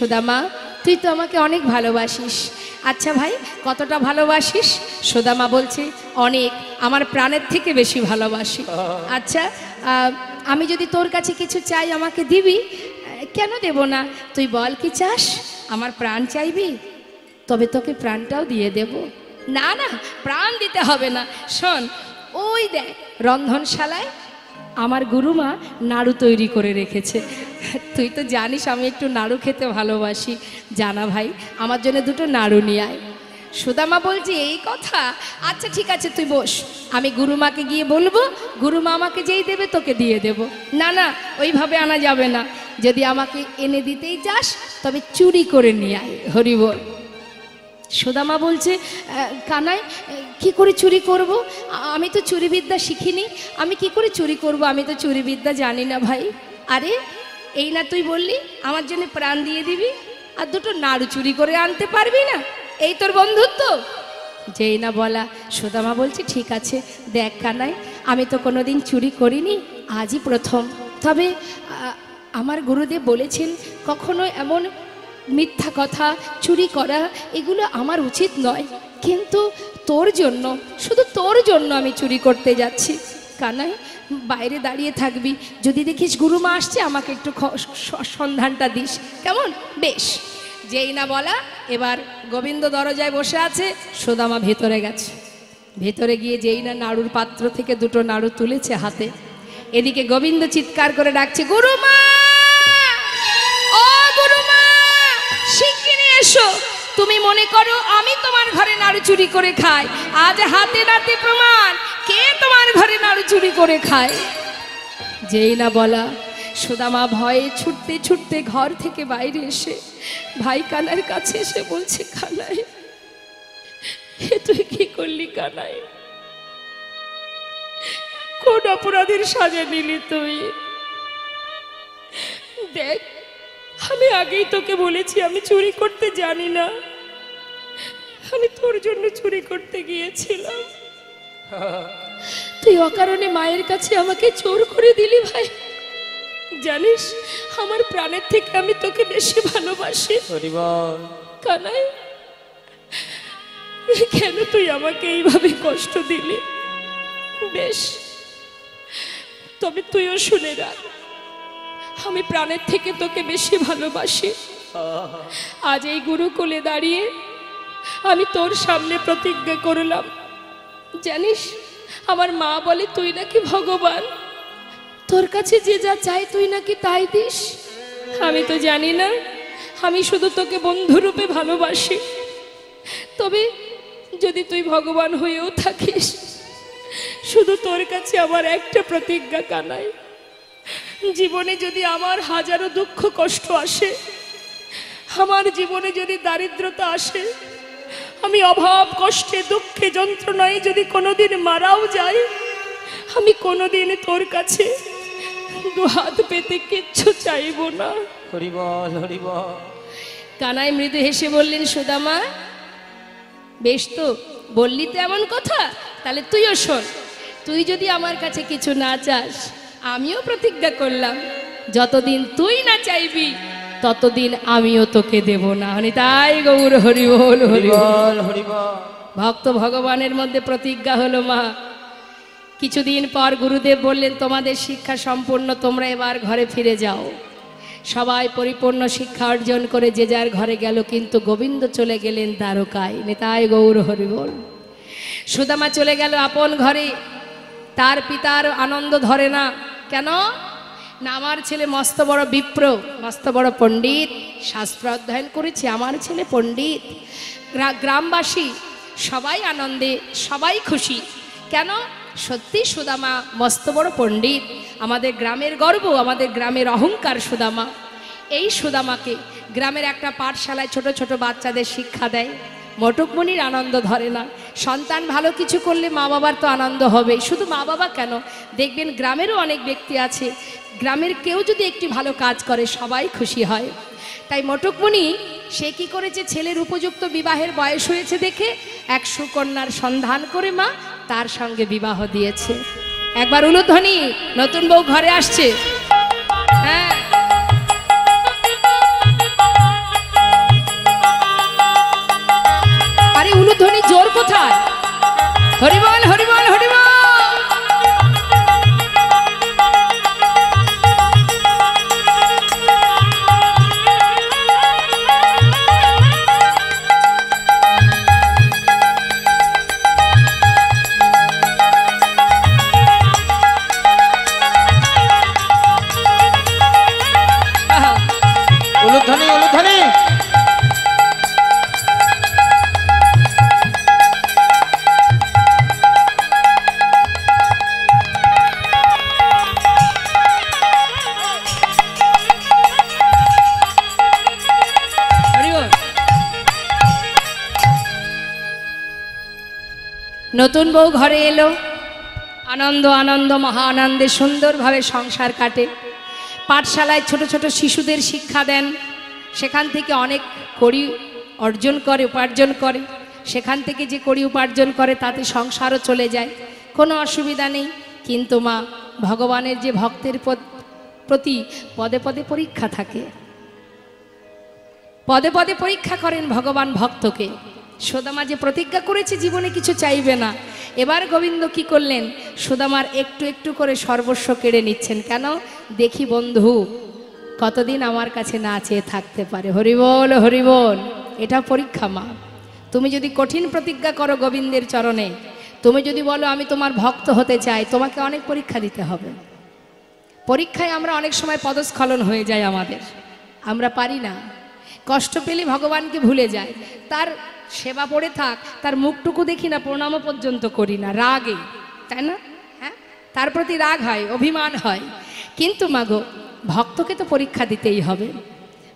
সুদামা তুই তো আমাকে অনেক ভালোবাসিস। আচ্ছা ভাই, কতটা ভালোবাসিস? সুদামা বলছে, অনেক, আমার প্রাণের থেকে বেশি ভালোবাসি। আচ্ছা, আমি যদি তোর কাছে কিছু চাই আমাকে দিবি? কেন দেব না, তুই বল কি চাস। আমার প্রাণ চাইবি? তবে তোকে প্রাণটাও দিয়ে দেব। না না, প্রাণ দিতে হবে না। শোন, ওই দেখ রন্ধনশালায় আমার গুরুমা নাড়ু তৈরি করে রেখেছে। তুই তো জানিস আমি একটু নাড়ু খেতে ভালোবাসি। জানা ভাই, আমার জন্য দুটো নাড়ু নিয়ে আয়। সুদামা বলছে, এই কথা? আচ্ছা ঠিক আছে, তুই বস, আমি গুরুমাকে গিয়ে বলবো, গুরুমা আমাকে যেই দেবে তোকে দিয়ে দেব। না না, ওইভাবে আনা যাবে না, যদি আমাকে এনে দিতেই চাস তবে চুরি করে নিয়ে আয়। হরি বল। সুদামা বলছে, কানাই কি করে চুরি করব? আমি তো চুরিবিদ্যা শিখিনি, আমি কি করে চুরি করব? আমি তো চুরিবিদ্যা জানি না ভাই। আরে এই না তুই বললি আমার জন্য প্রাণ দিয়ে দিবি, আর দুটো নাড়ু চুরি করে আনতে পারবি না? এই তোর বন্ধুত্ব? যেই না বলা, সুদামা বলছে, ঠিক আছে, দেখ কানাই, আমি তো কোনোদিন চুরি করিনি, আজই প্রথম। তবে আমার গুরুদেব বলেছেন কখনো এমন মিথ্যা কথা, চুরি করা, এগুলো আমার উচিত নয়, কিন্তু তোর জন্য, শুধু তোর জন্য আমি চুরি করতে যাচ্ছি। কানাই বাইরে দাঁড়িয়ে থাকবি, যদি দেখিস গুরুমা আসছে আমাকে একটু সন্ধানটা দিস, কেমন? বেশ। যেই না বলা, এবার গোবিন্দ দরজায় বসে আছে, সুদামা ভেতরে গেছে। ভেতরে গিয়ে যেই না নাড়ুর পাত্র থেকে দুটো নাড়ু তুলেছে হাতে, এদিকে গোবিন্দ চিৎকার করে ডাকছে, গুরুমা, ও গুরুমা, শিগগিরই এসো। তুমি মনে করো আমি তোমার ঘরে নাড়ু চুরি করে খাই? আজ হাতে নাতে প্রমাণ, কে তোমার ঘরে নাড়ু চুরি করে খায়। যেই না বলা, সুদামা ভয়ে ছুটতে ছুটতে ঘর থেকে বাইরে এসে ভাই কানার কাছে এসে বলছে, কানাই, তুই কি করলি কানাই? কোন অপরাধের সাজা নিলি তুই? দেখ, আমি আগেই তোকে বলেছি আমি চুরি করতে জানি না, আমি তোর জন্য চুরি করতে গিয়েছিলাম, তুই অকারণে মায়ের কাছে আমাকে চোর করে দিলি ভাই। জানিস আমার প্রাণের থেকে আমি তোকে বেশি ভালোবাসি। কানাই, কেন তুই আমাকে এইভাবে কষ্ট দিলি? বেশ, তবে তুইও শুনে রাখ, আমি প্রাণের থেকে তোকে বেশি ভালোবাসি। আজ এই গুরুকুলে দাঁড়িয়ে আমি তোর সামনে প্রতিজ্ঞা করলাম, জানিস আমার মা বলে তুই নাকি ভগবান, তোর কাছে যে যা চাই তুই নাকি তাই দিস। আমি তো জানি না, আমি শুধু তোকে বন্ধুরূপে ভালোবাসি। তবে যদি তুই ভগবান হয়েও থাকিস, শুধু তোর কাছে আমার একটা প্রতিজ্ঞা কানাই, জীবনে যদি আমার হাজারো দুঃখ কষ্ট আসে, আমার জীবনে যদি দারিদ্রতা আসে, আমি অভাব কষ্টে দুঃখে যন্ত্রণায় যদি কোনোদিন মারাও যাই, আমি কোনোদিন তোর কাছে দুহাত পেতে কিচ্ছু চাইব না। হরি বল, হরি বল। কানাই মৃদু হেসে বললেন, সুদামা বেশ তো বললি তো এমন কথা, তাহলে তুইও শোন, তুই যদি আমার কাছে কিছু না চাস, আমিও প্রতিজ্ঞা করলাম যতদিন তুই না চাইবি ততদিন আমিও তোকে দেব না। তাই গৌর হরি বল, হরি বল, হরি বল। ভক্ত ভগবানের মধ্যে প্রতিজ্ঞা হলো। মা কিছুদিন পর গুরুদেব বললেন, তোমাদের শিক্ষা সম্পূর্ণ, তোমরা এবার ঘরে ফিরে যাও। সবাই পরিপূর্ণ শিক্ষা অর্জন করে যে যার ঘরে গেল, কিন্তু গোবিন্দ চলে গেলেন দ্বারকায়। নেতাই গৌর হরি বল। সুদামা চলে গেল আপন ঘরে, তার পিতার আনন্দ ধরে না। কেন না, আমার ছেলে মস্ত বড় বিপ্র, মস্ত বড় পণ্ডিত, শাস্ত্র অধ্যয়ন করেছে, আমার ছেলে পণ্ডিত। গ্রামবাসী সবাই আনন্দে, সবাই খুশি। কেন? সত্যি সুদামা মস্ত বড় পণ্ডিত, আমাদের গ্রামের গর্ব, আমাদের গ্রামের অহংকার সুদামা। এই সুদামাকে গ্রামের একটা পাঠশালায় ছোট ছোট বাচ্চাদের শিক্ষা দেয়। মটকমণির আনন্দ ধরে না। সন্তান ভালো কিছু করলে মা বাবার তো আনন্দ হবে, শুধু মা বাবা কেন, দেখবেন গ্রামেরও অনেক ব্যক্তি আছে, গ্রামের কেউ যদি একটি ভালো কাজ করে সবাই খুশি হয়। তাই মটকমণি সে কি করেছে, ছেলের উপযুক্ত বিবাহের বয়স হয়েছে দেখে এক সুকন্যার সন্ধান করে মা তার সঙ্গে বিবাহ দিয়েছে। একবার উলুধ্বনি, নতুন বউ ঘরে আসছে। হ্যাঁ, করতালি। নতুন বউ ঘরে এলো, আনন্দ আনন্দ মহা আনন্দে সুন্দরভাবে সংসার কাটে। পাঠশালায় ছোট ছোট শিশুদের শিক্ষা দেন, সেখান থেকে অনেক কড়ি অর্জন করে, উপার্জন করে। সেখান থেকে যে কড়ি উপার্জন করে তাতে সংসারও চলে যায়, কোনো অসুবিধা নেই। কিন্তু মা, ভগবানের যে ভক্তের প্রতি পদে পদে পরীক্ষা থাকে, পদে পদে পরীক্ষা করেন ভগবান ভক্তকে। সুদামা যে প্রতিজ্ঞা করেছে জীবনে কিছু চাইবে না, এবার গোবিন্দ কি করলেন, সুদামার একটু একটু করে সর্বস্ব কেড়ে নিচ্ছেন। কেন? দেখি বন্ধু কতদিন আমার কাছে না চেয়ে থাকতে পারে। হরিবল হরিবল। এটা পরীক্ষা মা। তুমি যদি কঠিন প্রতিজ্ঞা করো গোবিন্দের চরণে, তুমি যদি বলো আমি তোমার ভক্ত হতে চাই, তোমাকে অনেক পরীক্ষা দিতে হবে। পরীক্ষায় আমরা অনেক সময় পদস্খলন হয়ে যায় আমাদের, আমরা পারি না। কষ্ট পেলে ভগবানকে ভুলে যায়, তার সেবা পড়ে থাক, তার মুখটুকু দেখি না, প্রণামও পর্যন্ত করি না, রাগে, তাই না? হ্যাঁ, তার প্রতি রাগ হয়, অভিমান হয়। কিন্তু মাগো, ভক্তকে তো পরীক্ষা দিতেই হবে,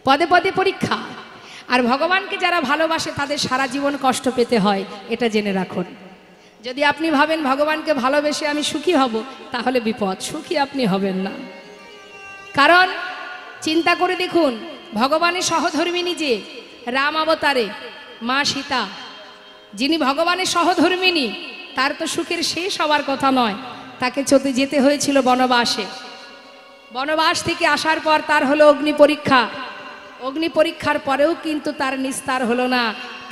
পদে পদে পরীক্ষা। আর ভগবানকে যারা ভালোবাসে তাদের সারা জীবন কষ্ট পেতে হয়, এটা জেনে রাখুন। যদি আপনি ভাবেন ভগবানকে ভালোবেসে আমি সুখী হব, তাহলে বিপদ, সুখী আপনি হবেন না। কারণ চিন্তা করে দেখুন, ভগবানের সহধর্মিণী যে রাম অবতারে মা সীতা, যিনি ভগবানের সহধর্মিণী, তার তো সুখের শেষ হওয়ার কথা নয়। তাকে যেতে হয়েছিল বনবাসে। বনবাস থেকে আসার পর তার হলো অগ্নি পরীক্ষা। অগ্নি পরীক্ষার পরেও কিন্তু তার নিস্তার হলো না,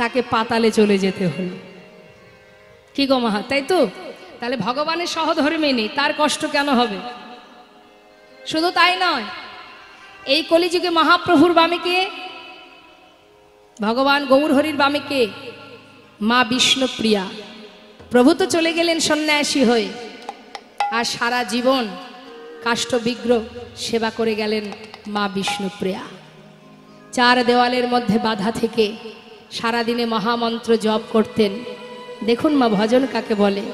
তাকে পাতালে চলে যেতে হলো। কি গো মা, তাই তো? তাহলে ভগবানের সহধর্মিণী, তার কষ্ট কেন হবে? শুধু তাই নয়, এই কলিযুগে মহাপ্রভুর বামে কে? ভগবান গৌরহরির বামে কে? মা বিষ্ণুপ্রিয়া। প্রভু তো চলে গেলেন সন্ন্যাসী হয়ে, আর সারা জীবন কাষ্ঠ বিগ্রহ সেবা করে গেলেন মা বিষ্ণুপ্রিয়া। চার দেওয়ালের মধ্যে বাধা থেকে সারাদিনে মহামন্ত্র জপ করতেন। দেখুন মা, ভজন কাকে বলে?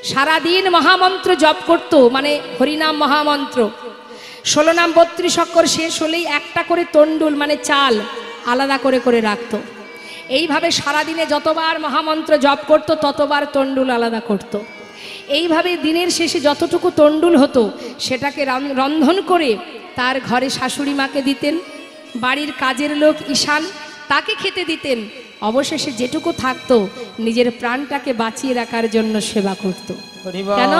সারাদিন মহামন্ত্র জপ করত, মানে হরিনাম মহামন্ত্র। 16 নাম 32 অক্ষর শেষ হলেই একটা করে তন্ডুল মানে চাল আলাদা করে করে রাখত। এইভাবে সারাদিনে যতবার মহামন্ত্র জপ করত ততবার তন্ডুল আলাদা করত। এইভাবে দিনের শেষে যতটুকু তন্ডুল হতো সেটাকে রন্ধন করে তার ঘরে শাশুড়ি মাকে দিতেন, বাড়ির কাজের লোক ঈশান তাকে খেতে দিতেন। অবশেষে যেটুকু থাকতো নিজের প্রাণটাকে বাঁচিয়ে রাখার জন্য সেবা করত। কেন?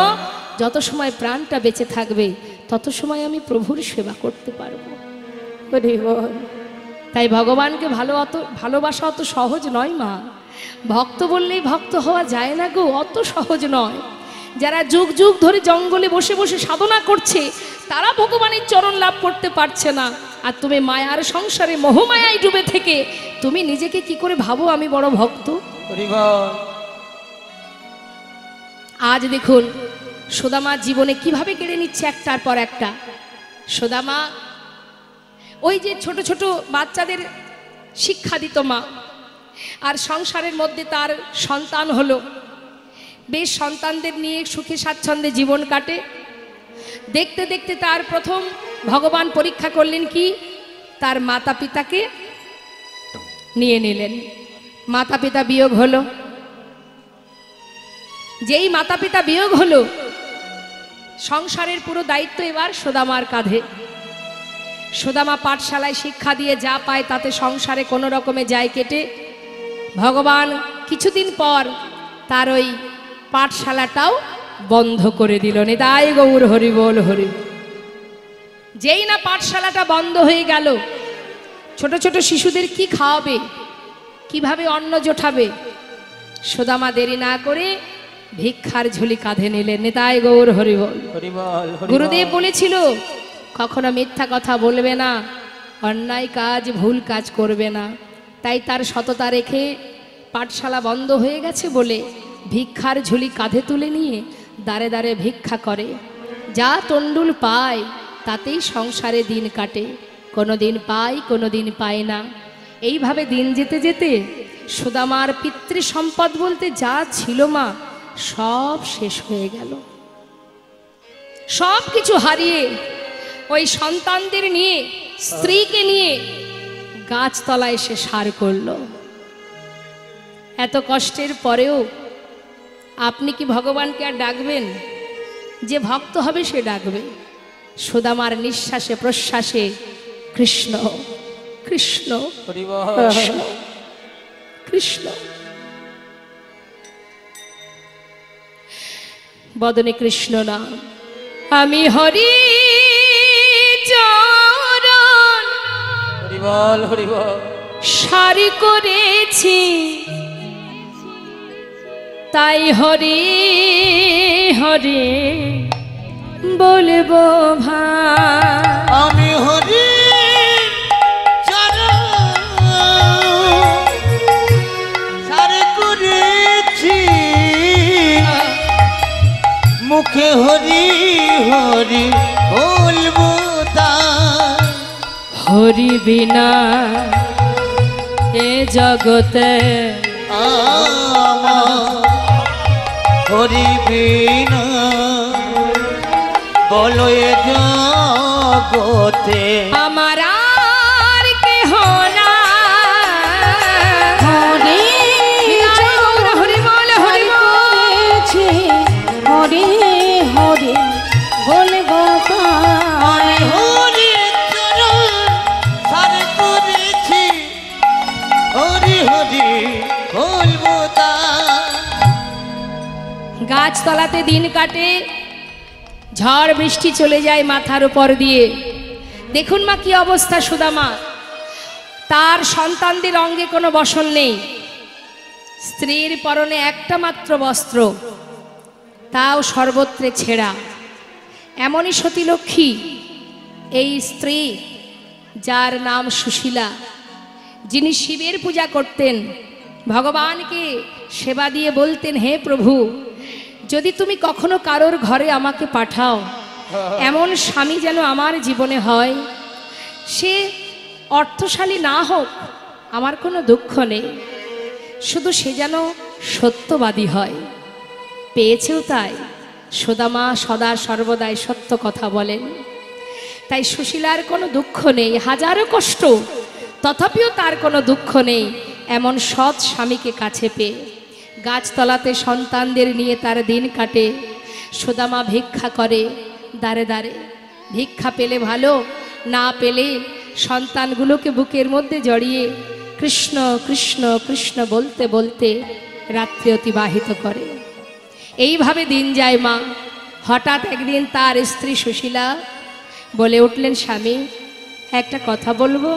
যত সময় প্রাণটা বেঁচে থাকবে তত সময় আমি প্রভুর সেবা করতে পারবো। তাই ভগবানকে ভালোবাসা অত সহজ নয় মা। ভক্ত বললেই ভক্ত হওয়া যায় না গো, অত সহজ নয়। যারা যুগ যুগ ধরে জঙ্গলে বসে বসে সাধনা করছে তারা ভগবানের চরণ লাভ করতে পারছে না। আর তুমি মায়ার সংসারে মোহমায়ায় ডুবে থেকে তুমি নিজেকে কি করে ভাবো আমি বড় ভক্ত? আজ দেখুন সুদামা জীবনে কিভাবে কেড়ে নিচ্ছে একটার পর একটা। সুদামা ওই যে ছোট ছোট বাচ্চাদের শিক্ষা দিত মা, আর সংসারের মধ্যে তার সন্তান হলো, বেশ সন্তানদের নিয়ে সুখে স্বাচ্ছন্দ্যে জীবন কাটে। দেখতে দেখতে তার প্রথম ভগবান পরীক্ষা করলেন কি, তার মাতা পিতাকে নিয়ে নিলেন। মাতা পিতা বিয়োগ হলো। যেই মাতা পিতা বিয়োগ হলো, সংসারের পুরো দায়িত্ব এবার সুদামার কাঁধে। সুদামা পাঠশালায় শিক্ষা দিয়ে যা পায় তাতে সংসারে কোনো রকমে যায় কেটে। ভগবান কিছুদিন পর তার ওই পাঠশালাটাও বন্ধ করে দিল। নিতাই গৌর হরি বল হরি। যেই না পাঠশালাটা বন্ধ হয়ে গেল, ছোট ছোট শিশুদের কি খাওয়াবে, কিভাবে অন্ন জোটাবে? সুদামা দেরি না করে ভিক্ষার ঝুলি কাঁধে নিলেন। নিতাই গৌর হরি বল। গুরুদেব বলেছিল কখনো মিথ্যা কথা বলবে না, অন্যায় কাজ ভুল কাজ করবে না। তাই তার সততা রেখে পাঠশালা বন্ধ হয়ে গেছে বলে ভিক্ষার ঝুলি কাঁধে তুলে নিয়ে দাঁড়ে দাঁড়ে ভিক্ষা করে। যা তন্ডুল পায় তাতেই সংসারে দিন কাটে, কোনোদিন পাই কোনোদিন পায় না। এইভাবে দিন যেতে যেতে সুদামার পিতৃ সম্পদ বলতে যা ছিল মা সব শেষ হয়ে গেল। সব কিছু হারিয়ে ওই সন্তানদের নিয়ে স্ত্রীকে নিয়ে গাছতলায় এসে সার করল। এত কষ্টের পরেও আপনি কি ভগবানকে আর ডাকবেন? যে ভক্ত হবে সে ডাকবে। সুদামার নিঃশ্বাসে প্রশ্বাসে কৃষ্ণ কৃষ্ণ হরি বল কৃষ্ণ কৃষ্ণ, বদনে কৃষ্ণ নাম। আমি হরি চরণ হরি বল হরি বল সারি করেছি, তাই হরি হরি বলবো ভাই। আমি হরি সারে করেছি, মুখে হরি হরি বলবো তাই। হরি বিনা এ জগতে আমার হরি বিনা বলো এ জগতে আমার আর কেহ না। হরি হরি বল হরি বল করেছি, হরি হরি বলবো আমি হরি চরণ সারে করেছি, হরি হরি বলবো তাই। গাছতলাতে দিন কাটে, ঝড় বৃষ্টি চলে যায় মাথার উপর দিয়ে। দেখুন মা কি অবস্থা সুদামা, তার সন্তানদের অঙ্গে কোনো বসন নেই, স্ত্রীর পরনে একটা মাত্র বস্ত্র, তাও সর্বত্রে ছেঁড়া। এমনই সতীলক্ষ্মী এই স্ত্রী, যার নাম সুশীলা, যিনি শিবের পূজা করতেন, ভগবানকে সেবা দিয়ে বলতেন, হে প্রভু, যদি তুমি কখনো কারোর ঘরে আমাকে পাঠাও, এমন স্বামী যেন আমার জীবনে হয়, সে অর্থশালী না হোক আমার কোনো দুঃখ নেই, শুধু সে যেন সত্যবাদী হয়। পেয়েছেও তাই, সুদামা সদা সর্বদাই সত্য কথা বলেন। তাই সুশীলার কোনো দুঃখ নেই, হাজারো কষ্ট তথাপিও তার কোনো দুঃখ নেই এমন সৎ স্বামীকে কাছে পেয়ে। গাছতলাতে সন্তানদের নিয়ে তার দিন কাটে। সুদামা ভিক্ষা করে দাঁড়ে দাঁড়ে, ভিক্ষা পেলে ভালো, না পেলে সন্তানগুলোকে বুকের মধ্যে জড়িয়ে কৃষ্ণ কৃষ্ণ কৃষ্ণ বলতে বলতে রাত্রি অতিবাহিত করে। এইভাবে দিন যায় মা। হঠাৎ একদিন তার স্ত্রী সুশীলা বলে উঠলেন, স্বামী একটা কথা বলবো,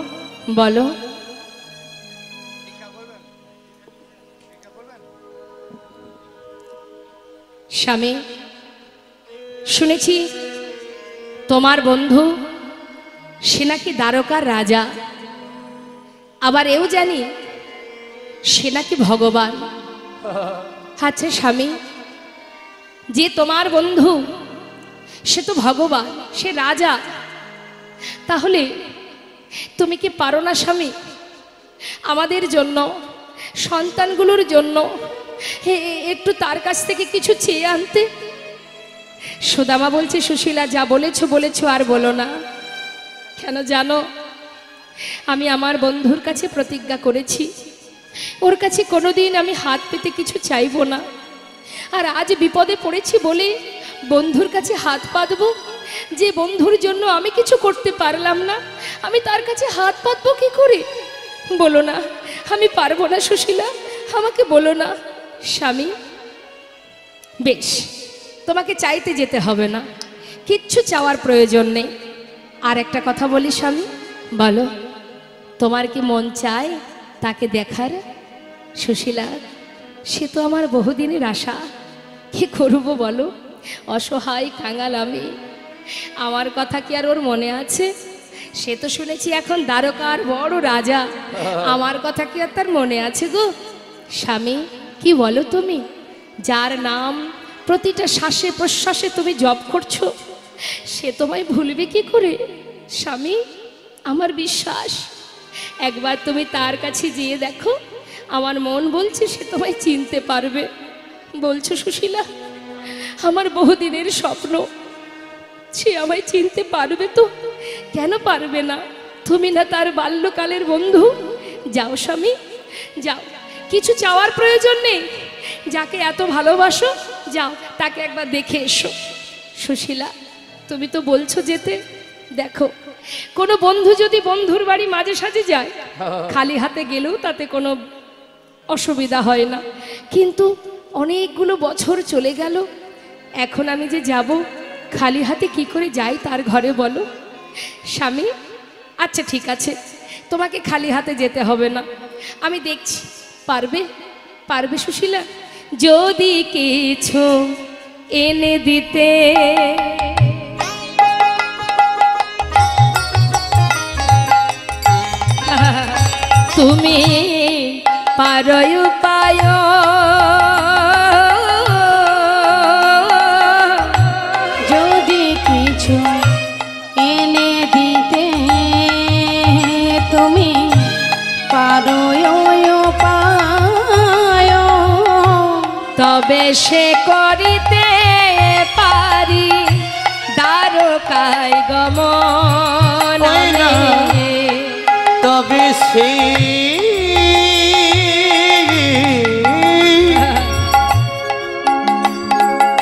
বলো। স্বামী, শুনেছি তোমার বন্ধু সে নাকি দ্বারকার রাজা, আবার এও জানি সে নাকি ভগবান। আচ্ছা স্বামী, যে তোমার বন্ধু সে তো ভগবান, সে রাজা, তাহলে তুমি কি পারো না স্বামী আমাদের জন্য, সন্তানগুলোর জন্য একটু তার কাছ থেকে কিছু চেয়ে আনতে? সুদামা বলছে, সুশীলা যা বলেছো বলেছো, আর বলো না। কেন জানো, আমি আমার বন্ধুর কাছে প্রতিজ্ঞা করেছি, ওর কাছে কোনোদিন আমি হাত পেতে কিছু চাইবো না। আর আজ বিপদে পড়েছি বলে বন্ধুর কাছে হাত পাতবো? যে বন্ধুর জন্য আমি কিছু করতে পারলাম না, আমি তার কাছে হাত পাতবো কি করে? বলো না, আমি পারবো না সুশীলা, আমাকে বলো না। স্বামী, বেশ, তোমাকে চাইতে যেতে হবে না, কিচ্ছু চাওয়ার প্রয়োজন নেই। আর একটা কথা বলি স্বামী, বলো তোমার কি মন চায় তাকে দেখার? সুশীলা, সে তো আমার বহুদিনের আশা, কি করবো বলো, অসহায় কাঙাল আমি, আমার কথা কি আর ওর মনে আছে? সে তো শুনেছি এখন দ্বারকার বড় রাজা, আমার কথা কি আর তার মনে আছে গো? স্বামী, কি বলো তুমি, যার নাম প্রতিটা শ্বাসে প্রশ্বাসে তুমি জপ করছো, সে তোমায় ভুলবে কি করে? স্বামী, আমার বিশ্বাস একবার তুমি তার কাছে গিয়ে দেখো, আমার মন বলছে সে তোমায় চিনতে পারবে। বলছো সুশীলা, আমার বহুদিনের স্বপ্ন, সে আমায় চিনতে পারবে তো? কেন পারবে না? তুমি না তার বাল্যকালের বন্ধু? যাও স্বামী, যাও, কিছু চাওয়ার প্রয়োজন নেই। যাকে এত ভালোবাসো, যাও তাকে একবার দেখে এসো। সুশীলা, তুমি তো বলছো যেতে, দেখো কোনো বন্ধু যদি বন্ধুর বাড়ি মাঝে সাঝে যায়, খালি হাতে গেলেও তাতে কোনো অসুবিধা হয় না। কিন্তু অনেকগুলো বছর চলে গেল, এখন আমি যে যাব, খালি হাতে কি করে যাই তার ঘরে বলো? স্বামী, আচ্ছা ঠিক আছে, তোমাকে খালি হাতে যেতে হবে না, আমি দেখছি। পারবে? পারবে সুশীলা? যদি কিছু এনে দিতে তুমি পারো উপায়, যদি কিছু এনে দিতে তুমি পারো উপায়, তবে সে করিতে পারি দ্বারকায় গমন। তবে সে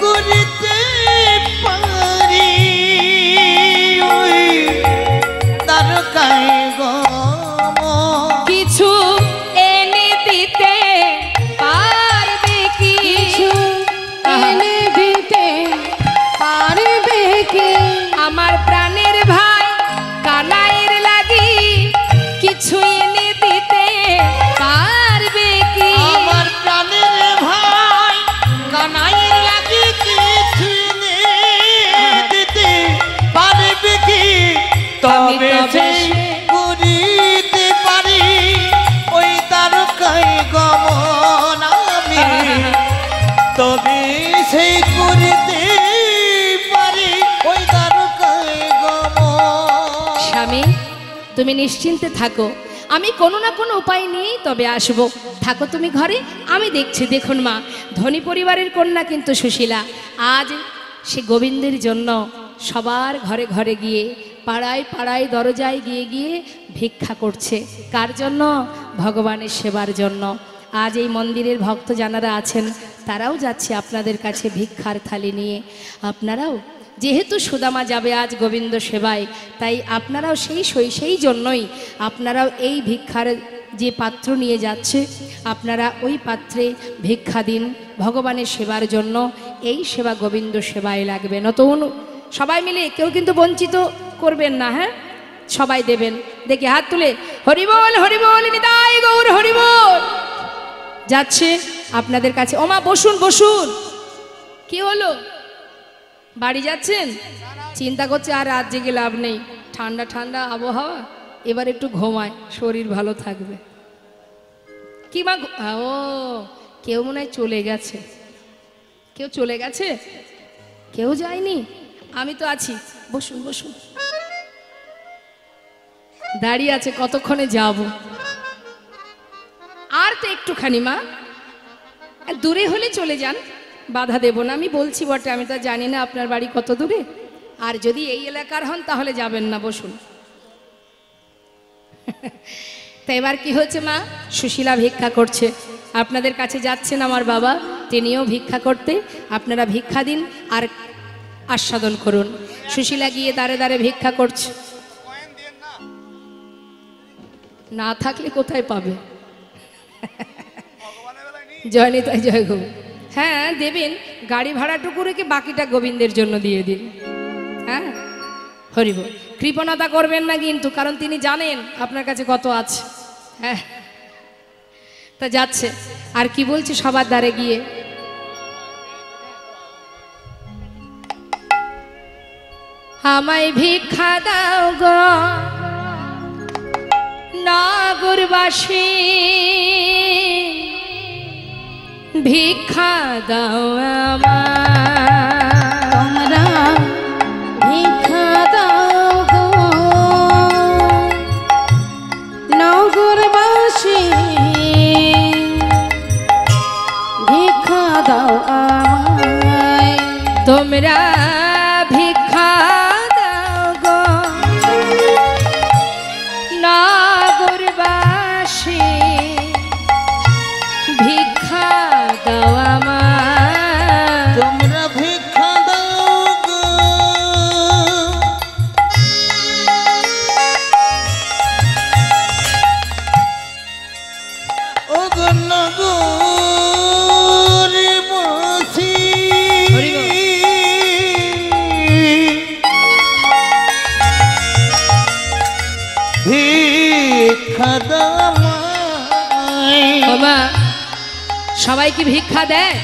করিতে পারি ওই দ্বারকায় গমন। কিছু এনে দিতে পারবে কি? কিছু এনে দিতে পারবে কি? আমার প্রাণের ভাই কানাইয়ের লাগি কিছু এনে দিতে পারবে কি? আমার প্রাণের ভাই কানাইয়ের লাগি কিছু এনে দিতে পারবে কি? তবে সে করিতে পারি ওই দ্বারকায় গমন আমি। তবে সে করিতে পারি ওই দ্বারকায় গমন। স্বামী, তুমি নিশ্চিন্তে থাকো, আমি কোনো না কোনো উপায় নিয়েই তবে আসবো। থাকো তুমি ঘরে, আমি দেখছি। দেখুন মা, ধনী পরিবারের কন্যা কিন্তু সুশীলা আজ সে গোবিন্দের জন্য সবার ঘরে ঘরে গিয়ে, পাড়ায় পাড়ায় দরজায় গিয়ে গিয়ে ভিক্ষা করছে। কার জন্য? ভগবানের সেবার জন্য। আজ এই মন্দিরের ভক্ত যারা আছেন তারাও যাচ্ছে আপনাদের কাছে ভিক্ষার থালি নিয়ে। আপনারাও যেহেতু সুদামা যাবে আজ গোবিন্দ সেবায়, তাই আপনারাও সেই জন্যই আপনারাও এই ভিক্ষার যে পাত্র নিয়ে যাচ্ছে, আপনারা ওই পাত্রে ভিক্ষা দিন ভগবানের সেবার জন্য। এই সেবা গোবিন্দ সেবায় লাগবে। নতুন সবাই মিলে, কেউ কিন্তু বঞ্চিত করবেন না, হ্যাঁ, সবাই দেবেন। দেখি হাত তুলে হরিবোল হরিবোল নিতাই গৌর হরিবোল। যাচ্ছে আপনাদের কাছে। ওমা বসুন বসুন। কি হলো, বাড়ি যাচ্ছেন? চিন্তা করছে আর রাত জেগে লাভ নেই, ঠান্ডা ঠান্ডা আবহাওয়া, এবার একটু ঘুমায়, শরীর ভালো থাকবে। কি মা? ও, কেউ মনে হয় চলে গেছে। কেউ চলে গেছে? কেউ যায়নি? আমি তো আছি। বসুন বসুন। দাঁড়িয়ে আছে, কতক্ষণে যাব? আর তো একটুখানি মা, দূরে হলে চলে যান, বাধা দেব না। আমি বলছি বটে, আমি তো জানি না আপনার বাড়ি কত দূরে। আর যদি এই এলাকার হন তাহলে যাবেন না, বসুন। তা এবার কি হচ্ছে মা? সুশীলা ভিক্ষা করছে, আপনাদের কাছে যাচ্ছেন আমার বাবা, তিনিও ভিক্ষা করতে। আপনারা ভিক্ষা দিন আর আস্বাদন করুন। সুশীলা গিয়ে দাঁড়ে দাঁড়ে ভিক্ষা করছে। না থাকলে কোথায় পাবে? জয় নিতাই জয় গো। হ্যাঁ দেবেন, গাড়ি ভাড়াটুকু রেখে বাকিটা গোবিন্দের জন্য দিয়ে দিন। হ্যাঁ, হরিব। কৃপণতা করবেন না কিন্তু, কারণ তিনি জানেন আপনার কাছে কত আছে। হ্যাঁ, তা যাচ্ছে। আর কি বলছে সবার দ্বারে গিয়ে? আমায় ভিক্ষা দাও গো নাগরবাসী, ভিক্ষা দাও আমায়। তোমরা ভিক্ষা দাও গো দাও আমায় তোমরা ভিক্ষা দাও গো নগরবাসী, ভিক্ষা দাও আমায়। তোমরা ভিক্ষা দাও গো ও গো নগরবাসী, হরি বল। ভিক্ষা দাও আমায়। বাবা সবাই কি ভিক্ষা দেয়?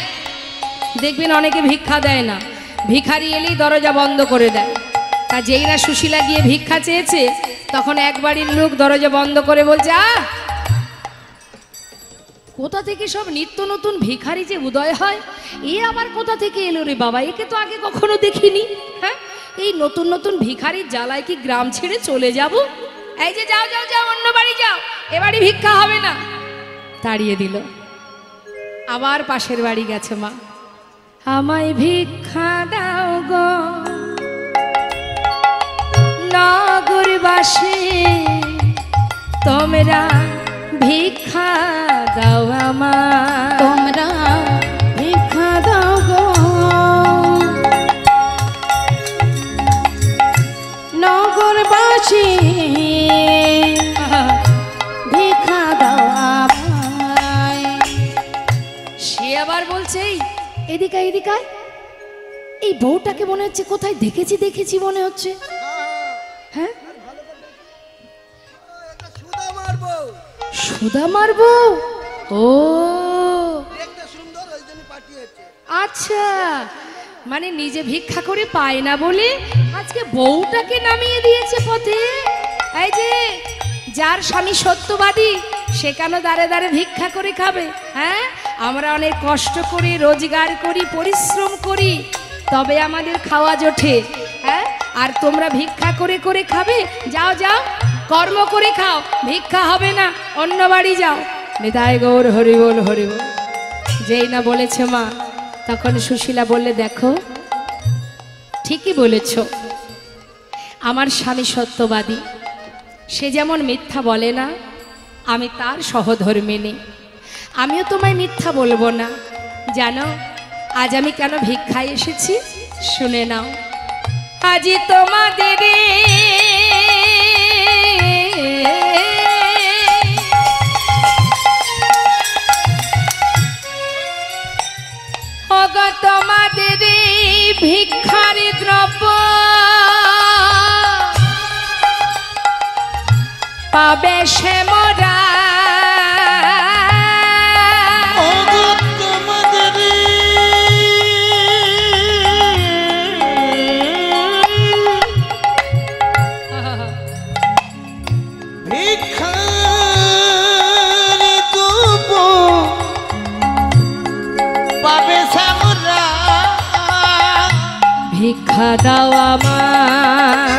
দেখবেন অনেকে ভিক্ষা দেয় না, ভিখারি এলেই দরজা বন্ধ করে দেয়। তা যেই না সুশীলা গিয়ে ভিক্ষা চেয়েছে, তখন এক বাড়ির লোক দরজা বন্ধ করে বলছে, কোথা থেকে সব নিত্য নতুন ভিখারি যে উদয় হয়, এ আবার কোথা থেকে এলো রে বাবা, একে তো আগে কখনো দেখিনি। হ্যাঁ, এই নতুন নতুন ভিখারির জ্বালায় কি গ্রাম ছেড়ে চলে যাব? এই যে যাও যাও যাও, অন্য বাড়ি যাও, এ বাড়ি ভিক্ষা হবে না। তাড়িয়ে দিল। আবার পাশের বাড়ি গেছে মা, আমায় ভিক্ষা দাও গো নগরবাসী, তোমরা ভিক্ষা দাও আমায়। তোমরা ভিক্ষা দাও গো নগরবাসী, ভিক্ষা দাও আমায়। সে আবার বলছে, এদিকে এদিকে, এই বউটাকে মনে হচ্ছে কোথায় দেখেছি দেখেছি মনে হচ্ছে। হ্যাঁ, সুদামার বউ। ও আচ্ছা, মানে নিজে ভিক্ষা করে পায় না বলে আজকে বউটাকে নামিয়ে দিয়েছে পথে। এই যে যার স্বামী সত্যবাদী, সে কেন দাঁড়ে দাঁড়ে ভিক্ষা করে খাবে? হ্যাঁ, আমরা অনেক কষ্ট করি, রোজগার করি, পরিশ্রম করি, তবে আমাদের খাওয়া জোটে। হ্যাঁ, আর তোমরা ভিক্ষা করে করে খাবে? যাও যাও, কর্ম করে খাও, ভিক্ষা হবে না, অন্য বাড়ি যাও। নিতাই গৌর হরি বল হরি বল। যেই না বলেছে মা, তখন সুশীলা বললে, দেখো ঠিকই বলেছ, আমার স্বামী সত্যবাদী, সে যেমন মিথ্যা বলে না, আমি তার সহধর্মিণী, আমিও তোমায় মিথ্যা বলবো না। জানো আজ আমি কেন ভিক্ষায় এসেছি? শুনে নাও। আজি তোমাদের তোমাদের ভিক্ষার দ্রব্য পাবে সে মোরা, ভিক্ষা দাও আমার।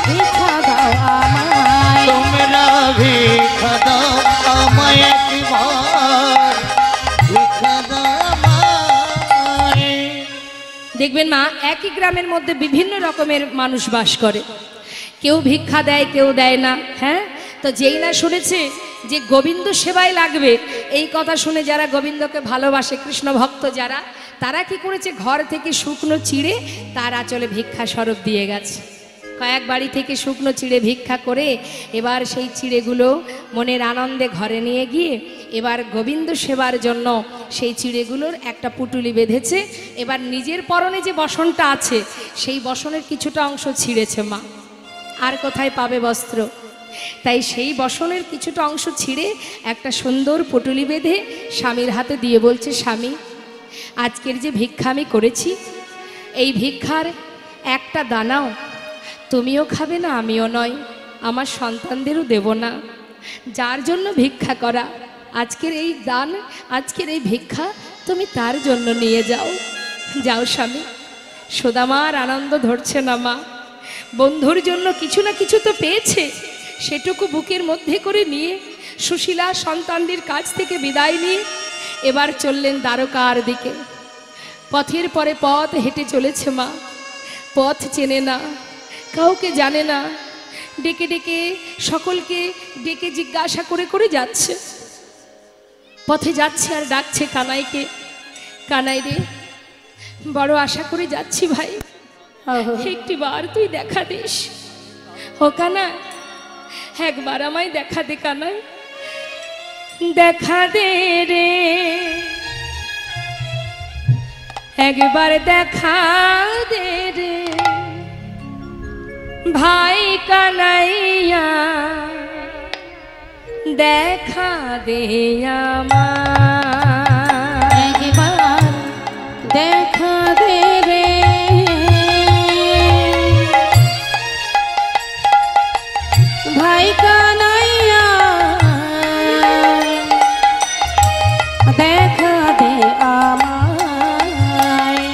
ভিক্ষা দাও আমায়। তোমরা ভিক্ষা দাও আমায়, একবার ভিক্ষা দাও আমায়। দেখবেন মা, একই গ্রামের মধ্যে বিভিন্ন রকমের মানুষ বাস করে, কেউ ভিক্ষা দেয়, কেউ দেয় না। হ্যাঁ, তো যেই না শুনেছে যে গোবিন্দ সেবায় লাগবে, এই কথা শুনে যারা গোবিন্দকে ভালোবাসে, কৃষ্ণ ভক্ত যারা, তারা কি করেছে, ঘর থেকে শুকনো চিড়ে তার আঁচলে ভিক্ষা স্বরূপ দিয়ে গেছে। কয়েক বাড়ি থেকে শুকনো চিড়ে ভিক্ষা করে এবার সেই চিড়েগুলো মনের আনন্দে ঘরে নিয়ে গিয়ে এবার গোবিন্দ সেবার জন্য সেই চিড়েগুলোর একটা পুটুলি বেঁধেছে। এবার নিজের পরনে যে বসনটা আছে, সেই বসনের কিছুটা অংশ ছিঁড়েছে মা, আর কোথায় পাবে বস্ত্র, তাই সেই বসনের কিছুটা অংশ ছিঁড়ে একটা সুন্দর পুটুলি বেঁধে স্বামীর হাতে দিয়ে বলছে, স্বামী আজকের যে ভিক্ষা আমি করেছি, এই ভিক্ষার একটা দানাও তুমিও খাবে না, আমিও নয়, আমার সন্তানদেরও দেব না। যার জন্য ভিক্ষা করা, আজকের এই দান, আজকের এই ভিক্ষা তুমি তার জন্য নিয়ে যাও। যাও স্বামী। সুদামার আনন্দ ধরছে না মা, বন্ধুর জন্য কিছু না কিছু তো পেয়েছে, সেটুকু বুকের মধ্যে করে নিয়ে সুশীলা সন্তানদের কাছ থেকে বিদায় নিয়ে এবার চললেন দ্বারকার দিকে। পথের পরে পথ হেঁটে চলেছে মা, পথ চেনে না, কাউকে জানে না, ডেকে ডেকে সকলকে ডেকে জিজ্ঞাসা করে করে যাচ্ছে। পথে যাচ্ছে আর ডাকছে কানাইকে, কানাই রে বড় আশা করে যাচ্ছি ভাই, একটি বার তুই দেখা দিস। ও কানা একবার আমায় দেখা দে কানাই, দেখা দে রে, একবার দেখা দে রে ভাই কানাইয়া, দেখা দে আমায়, একবার দেখা দে রে ভাই কানাইয়া, দেখা দে আমায়,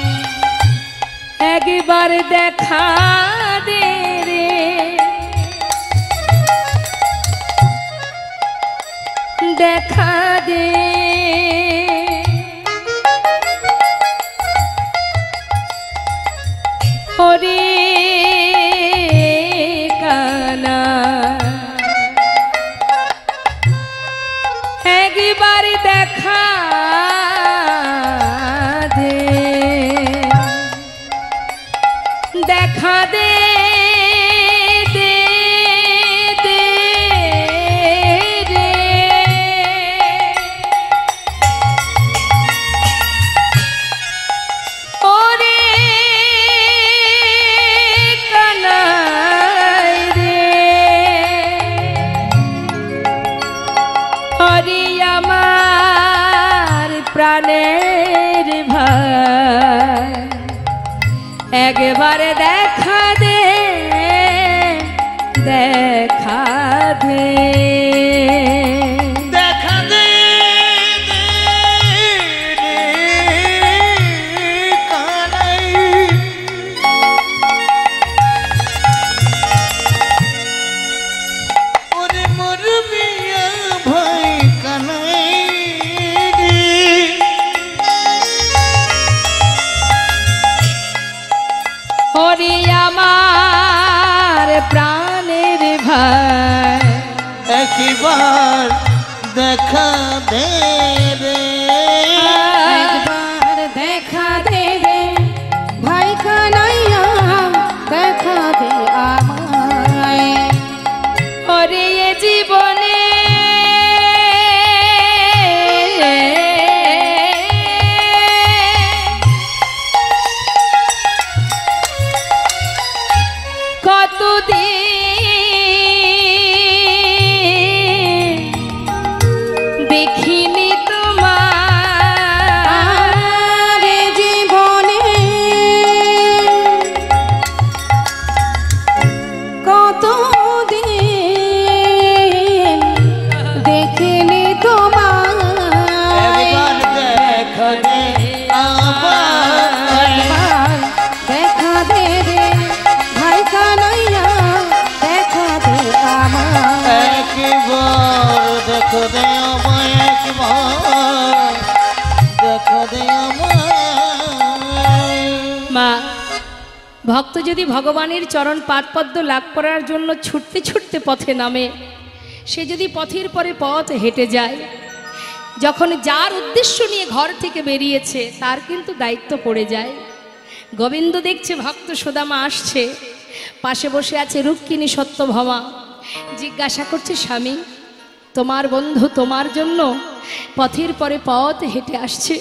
একবার দেখা দে রে, দেখা দে ওরে কানা, একবার দেখা দে, দেখা দে দে দে রে, ওরে কানাই রে, হরি আমার প্রাণের ভাই, একবার দেখা দে, দেখা দে, দেখা দে রে কানাই, ওরে মোর মিয়া ভাই কানাই রে, হরি আমার প্রাণের ভাই, একবার দেখা দে রে, একবার দেখা দে রে ভাই কানাইয়া, দেখা দে আমায়, হরি এ জীবনে কতদিন দেখিনি তোমার, আর জীবনে কতদিন দেখিনি তোমার, একবার দেখা দে আমায়, একবার দেখা দে রে ভাই কানাইয়া, দেখা দে আমায়, একবার দেখা দে আমায়, একবার দেখা দে আমায়। মা ভক্ত যদি ভগবানের চরণ পাদপদ্ম লাভ করার জন্য ছুটতে ছুটতে পথে নামে, সে যদি পথের পরে পথ হেঁটে যায়, যখন যার উদ্দেশ্য নিয়ে ঘর থেকে বেরিয়েছে তার কিন্তু দায়িত্ব পড়ে যায়। গোবিন্দ দেখছে ভক্ত সুদামা আসছে, পাশে বসে আছে রুক্মিণী সত্যভামা, জিজ্ঞাসা করছে স্বামী তোমার বন্ধু তোমার জন্য পথের পরে পথ হেঁটে আসছে,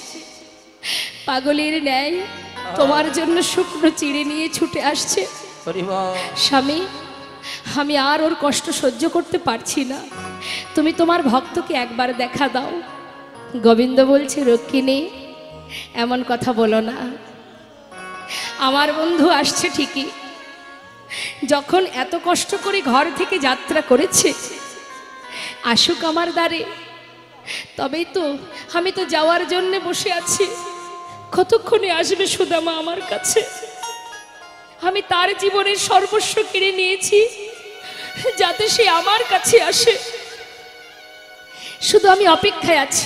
পাগলের ন্যায় তোমার জন্য শুকনো চিড়ে নিয়ে ছুটে আসছে। হরি বল। স্বামী আমি আর ওর কষ্ট সহ্য করতে পারছি না, তুমি তোমার ভক্তকে একবার দেখা দাও। গোবিন্দ বলছে রক্ষিণী এমন কথা বলো না, আমার বন্ধু আসছে ঠিকই, যখন এত কষ্ট করে ঘর থেকে যাত্রা করেছে আসুক আমার দ্বারে, তবেই তো আমি তো যাওয়ার জন্য বসে আছি। কতক্ষণে আসবে সুদামা আমার কাছে? আমি তার জীবনের সর্বস্ব কেড়ে নিয়েছি যাতে সে আমার কাছে আসে। শুধু আমি অপেক্ষায় আছি,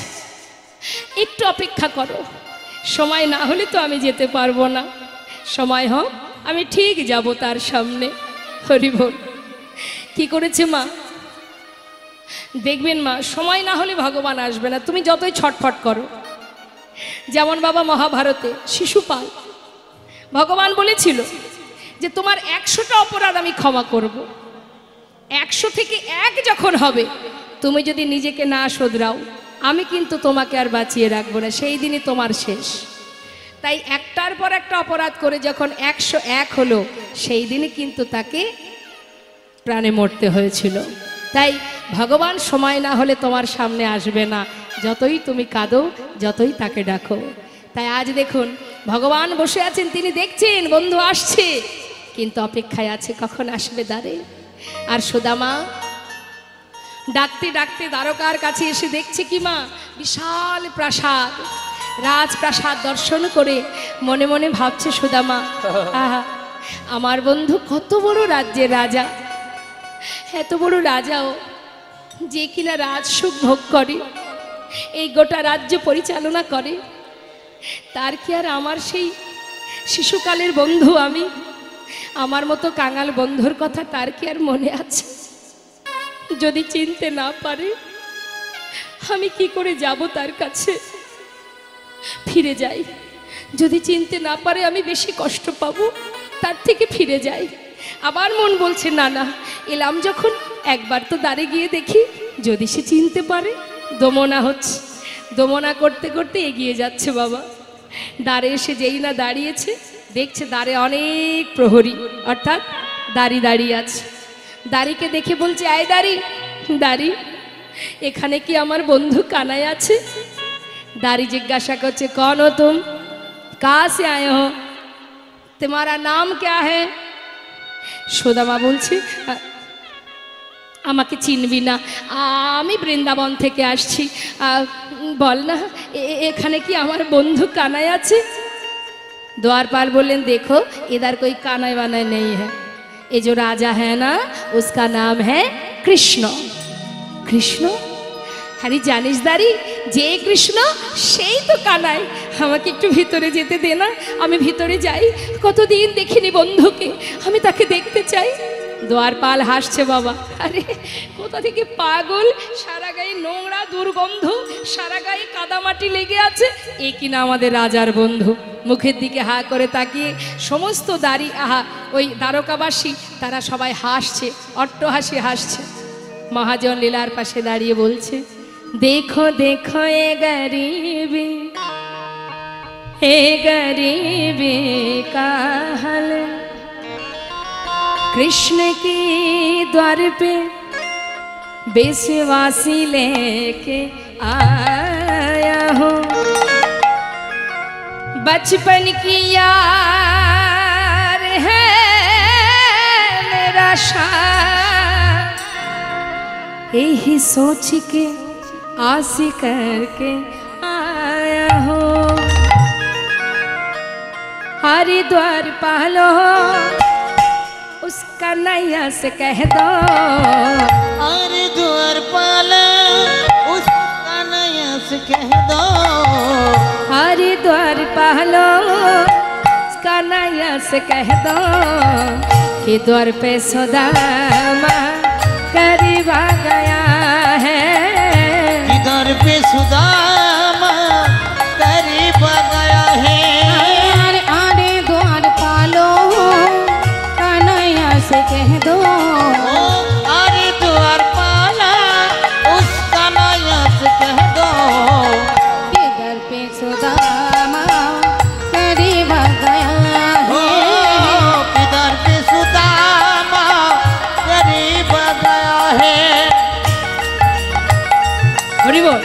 একটু অপেক্ষা করো। সময় না হলে তো আমি যেতে পারবো না, সময় হোক আমি ঠিক যাব তার সামনে। হরি বল। কি করেছে মা? দেখবেন মা, সময় না হলে ভগবান আসবে না, তুমি যতই ছটফট করো। যেমন বাবা মহাভারতে শিশুপাল, ভগবান বলেছিল যে তোমার 100টা অপরাধ আমি ক্ষমা করব, 100 থেকে 1 যখন হবে, তুমি যদি নিজেকে না শোধরাও, আমি কিন্তু তোমাকে আর বাঁচিয়ে রাখবো না, সেই দিনই তোমার শেষ। তাই একটার পর একটা অপরাধ করে যখন 101 হলো, সেই দিনই কিন্তু তাকে প্রাণে মরতে হয়েছিল। তাই ভগবান সময় না হলে তোমার সামনে আসবে না, যতই তুমি কাঁদো, যতই তাকে ডাকো। তাই আজ দেখুন ভগবান বসে আছেন, তিনি দেখছেন বন্ধু আসছে, কিন্তু অপেক্ষায় আছে কখন আসবে দ্বারে। আর সুদামা ডাকতে ডাকতে দ্বারকার কাছে এসে দেখছে কি মা, বিশাল প্রাসাদ, রাজপ্রাসাদ দর্শন করে মনে মনে ভাবছে সুদামা, আহা আমার বন্ধু কত বড় রাজ্যের রাজা, এত বড় রাজাও যে কিনা রাজসুখ ভোগ করে, এই গোটা রাজ্য পরিচালনা করে, তার কি আর আমার সেই শিশুকালের বন্ধু আমি, আমার মতো কাঙাল বন্ধুর কথা তার কি আর মনে আছে? যদি চিনতে না পারে আমি কি করে যাব তার কাছে? ফিরে যাই। যদি চিনতে না পারে আমি বেশি কষ্ট পাবো, তার থেকে ফিরে যাই। আবার মন বলছে না না, এলাম যখন একবার তো দাঁড়ে গিয়ে দেখি, যদি সে চিনতে পারে। দমনা হচ্ছে, দমনা করতে করতে এগিয়ে যাচ্ছে বাবা। দ্বারে এসে যেই না দাঁড়িয়েছে, দেখছে দ্বারে অনেক প্রহরী, অর্থাৎ দাঁড়ি দাঁড়িয়ে আছে। দাঁড়িকে দেখে বলছে, আয় দাঁড়ি, দাঁড়ি এখানে কি আমার বন্ধু কানাই আছে? दारी जिज्ञासा करছে, कौन हो तुम, कहाँ से आए हो, तुम्हारा नाम क्या है? সুদামা বলছে, আমাকে চিনবি না, আমি বৃন্দাবন থেকে আসছি, বল না এখানে কি আমার বন্ধু কানাই আছে? द्वारपाल बोलें, देखो इधर कोई कानाई वानाई नहीं है, ये जो राजा है ना उसका नाम है कृष्ण। कृष्ण? আরে জানিস দাঁড়ি, যে কৃষ্ণ সেই তো কানাই, আমাকে একটু ভিতরে যেতে দে না, আমি ভিতরে যাই, কতদিন দেখিনি বন্ধুকে, আমি তাকে দেখতে চাই। দ্বারপাল হাসছে বাবা, আরে কোথা থেকে পাগল, সারা গায়ে নোংরা দুর্গন্ধ, সারা গায়ে কাদামাটি লেগে আছে, এ কিনা আমাদের রাজার বন্ধু। মুখের দিকে হা করে তাকিয়ে সমস্ত দাড়ি, আহা ওই দ্বারকাবাসী তারা সবাই হাসছে, অট্টহাসি হাসছে। মহাজন লীলার পাশে দাঁড়িয়ে বলছে, देखो देखो ये गरीबी का हाल, कृष्ण की द्वार पे बेसवासी लेके आया हूँ, बचपन की यार है मेरा शान, यही सोच के आसी करके आया हो, हरिद्वार पालो उसका नैया से कह दो, हरिद्वार पालो उसका नैया से कह दो, हरिद्वार पालो उसका नैया से कह दो, कि द्वार पे सुदामा करीब आ गया है, दर पे सुदामा करीब आ गया है। आरे द्वार पालो कन्हैया से कह दो, अरे द्वार पाला उसका नैया से कह दो, कि दर पे सुदामा करीब आ गया है, कि दर पे सुदामा करीब आ गया है। हरि बोल।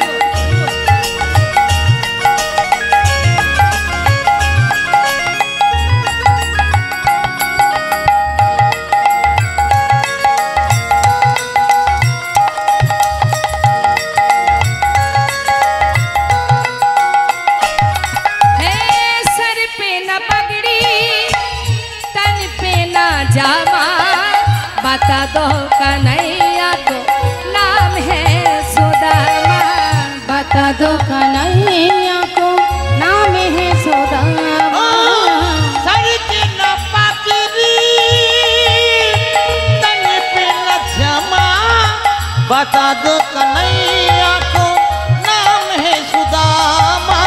सर पे न पगड़ी, तन पे न जामा, बता दो कन्हैया को नाम है सुदामा, बता दो कन्हैया को नाम है सुदामा। सर के न पगड़ी तन पे न जमा, बता दो कन्हैया को नाम है सुदामा।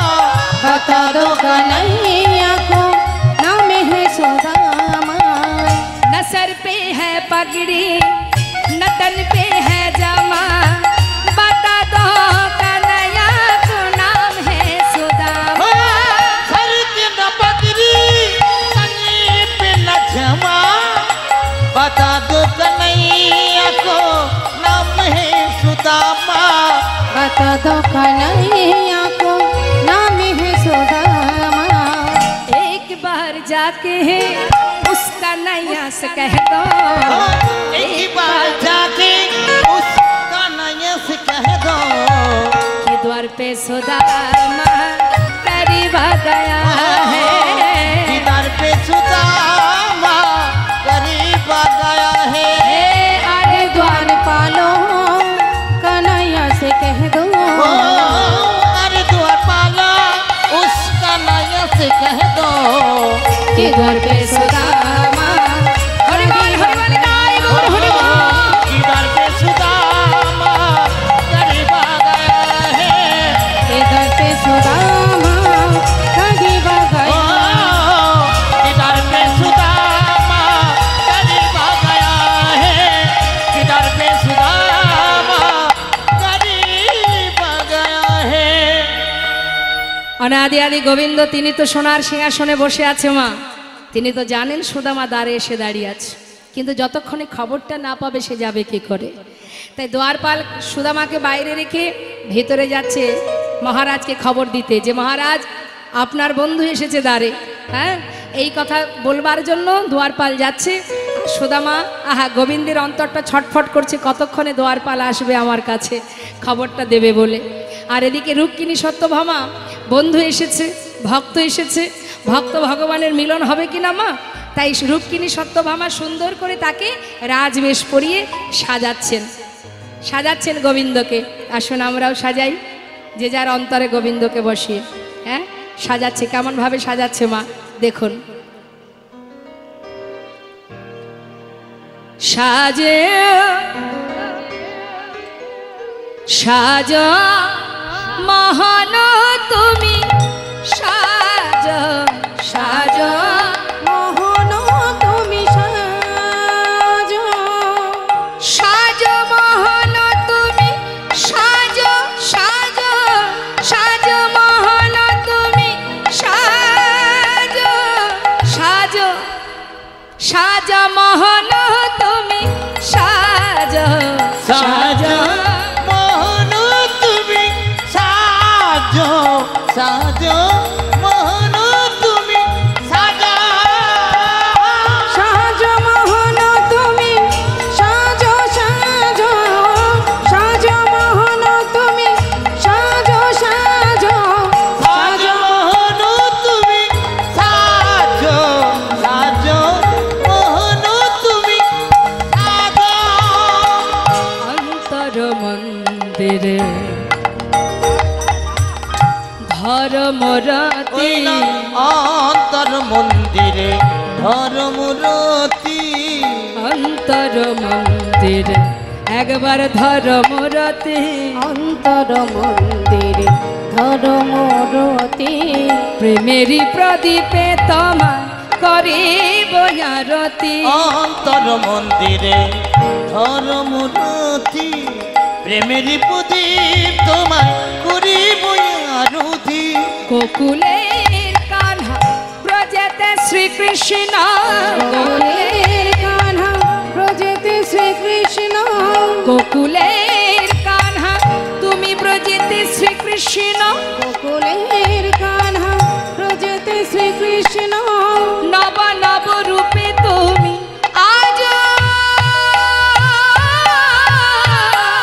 बता दो कन्हैया को नाम है सुदामा। न सर पे है पगड़ी न तन पे है जमा, बता दो कन्हैया को नाम है सुदामा। सर के न पगड़ी तन पे न जमा, बता दो कन्हैया को नाम है सुदामा। बता दो कन्हैया को नाम है सुदामा। एक बार जाके उस कन्हैया से कह दो, एक बार जाके उस कन्हैया से कह दो कि द्वार पे सुदामा करीब आ गया है। दीदार पे सुदामा करीब आ गया है। अरे द्वार पालो कन्हैया से कह दो। अरे द्वार पालो उस कन्हैया से कह दो कि द्वार पे सुदामा हरिवाल हरिवाल गाय गौर हरिवाल। दीदार पे सुदामा करीब आ गया है। कि द्वार पे सुदामा करीब आ गया। दीदार पे सुदामा करीब आ गया है। दीदार पे सुदामा करीब आ गया है। অনাদি আদি গোবিন্দ তিনি তো সোনার সিংহাসনে বসে আছে মা, তিনি তো জানেন সুদামা দ্বারে এসে দাঁড়িয়ে আছে, কিন্তু যতক্ষণে খবরটা না পাবে সে যাবে কি করে। তাই দ্বারপাল সুদামাকে বাইরে রেখে ভেতরে যাচ্ছে মহারাজকে খবর দিতে যে মহারাজ আপনার বন্ধু এসেছে দ্বারে। হ্যাঁ, এই কথা বলবার জন্য দ্বারপাল যাচ্ছে। আর সুদামা আহা গোবিন্দের অন্তরটা ছটফট করছে, কতক্ষণে দ্বারপাল আসবে আমার কাছে খবরটা দেবে বলে। আর এদিকে রুক্মিণী সত্যভামা বন্ধু এসেছে, ভক্ত এসেছে, ভক্ত ভগবানের মিলন হবে কিনা মা, তাই রুক্মিণী সত্যভামা সুন্দর করে তাকে রাজবেশ পরিয়ে সাজাচ্ছেন গোবিন্দকে। আসুন আমরাও সাজাই, যে যার অন্তরে গোবিন্দকে বসিয়ে। হ্যাঁ, সাজাচ্ছে, কেমনভাবে সাজাচ্ছে মা দেখুন। সাজে সাজ মহান তুমি, সাজ সাজ মোহন তুমি সাজ। সাজ মহান তুমি, সাজ সাজ সাজ মহান তুমি, সাজ সাজ সাজ মহান তুমি, সাজ সাজ মোহন তুমি সাজো সাজো মোহন তুমি সাজা। সাজ মোহন তুমি সাজ সাজ। সাজ মোহন তুমি সাজ সাজ। সাজো মোহন তুমি সাজো সাজো মোহন তুমি সাজা। অন্তর মন্দিরে ধর্মরতি, অন্তর মন্দিরে ধর্মরতি। অন্তর মন্দিরে একবার ধর্মরতি, অন্তর মন্দিরে ধর্মরতি। প্রেমেরই প্রদীপে তোমায় করিব আরতি। অন্তর মন্দিরে ধর্মরতি, প্রেমের প্রদীপ তোমায় করিব আরতি। গোকুলের কান্হা ব্রজেতে শ্রীকৃষ্ণ, গোকুলের কান্হা ব্রজেতে শ্রীকৃষ্ণ। গোকুলের কান্হা তুমি ব্রজেতে শ্রীকৃষ্ণ। গোকুলের কান্হা ব্রজেতে শ্রীকৃষ্ণ। নব নব রূপে তুমি আজ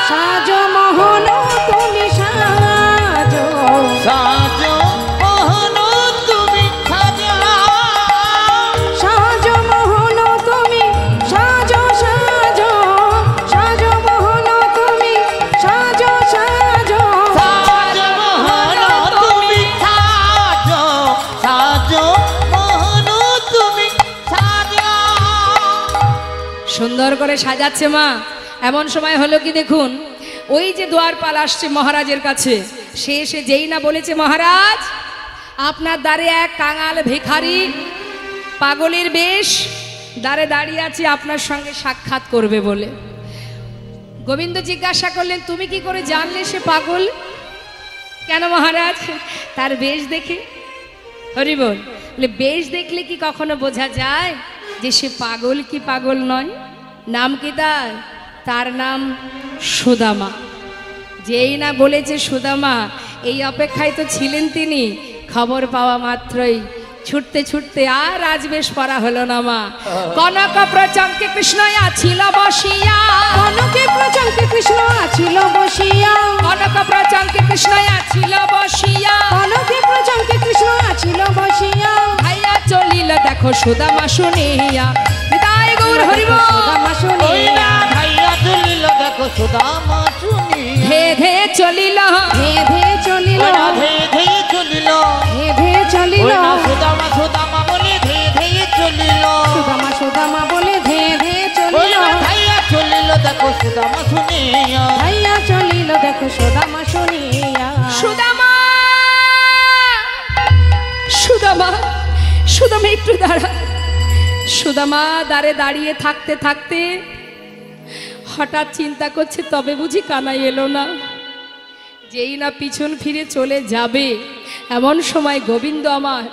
সাজ মোহন তুমি সাজ। সাজো মোহন তুমি সাজা। সাজ মোহন তুমি সাজ সাজ। সাজ মোহন সাজাচ্ছে মা। এমন সময় হলো কি দেখুন, ওই যে দ্বারপাল আসছে মহারাজের কাছে, সে এসে যেই না বলেছে, মহারাজ আপনার দ্বারে এক কাঙাল ভিখারি পাগলের বেশ দ্বারে দাঁড়িয়ে আছে, আপনার সঙ্গে সাক্ষাৎ করবে বলে। গোবিন্দ জিজ্ঞাসা করলেন, তুমি কি করে জানলে সে পাগল? কেন মহারাজ? তার বেশ দেখে। হরি বল। বেশ দেখলে কি কখনো বোঝা যায় যে সে পাগল কি পাগল নয়? নাম কি তার? তার নাম সুদামা। যেই না বলেছে সুদামা, এই অপেক্ষায় তো ছিলেন তিনি। খবর পাওয়া মাত্রই ছুটতে ছুটতে আর রাজবেশ পরা হলো না মা। কনক প্রচঙ্কে কৃষ্ণ আছিল বসিয়া, কনকে প্রচঙ্কে কৃষ্ণ আছিল বসিয়া, কনক প্রচঙ্কে কৃষ্ণ আছিল বসিয়া, কনকে প্রচঙ্কে কৃষ্ণ আছিল বসিয়া, ভাইয়া চলিল দেখো সুদামা শুনিয়া। বিদায় গৌর হরিব। সুদামা শুনিয়া, ভাইয়া চলিল দেখো সুদামা শুনিয়া, ধে ধে চলিল, ধে ধে চলিল, ধে ধে চলিল, ধে ধে চলিল, সুদামা সুদামা বলে ধে ধে চলিল, সুদামা সুদামা বলে ধে ধে চলিল, ভাইয়া চলিল দেখো সুদামা শুনিয়া, ভাইয়া চলিল দেখো সুদামা শুনিয়া। সুদামা, সুদামা, সুদামা একটু দাঁড়া। সুদামা দ্বারে দাঁড়িয়ে থাকতে থাকতে হঠাৎ চিন্তা করছে, তবে বুঝি কানাই এলো না। যেই না পিছন ফিরে চলে যাবে, এমন সময় গোবিন্দ আমার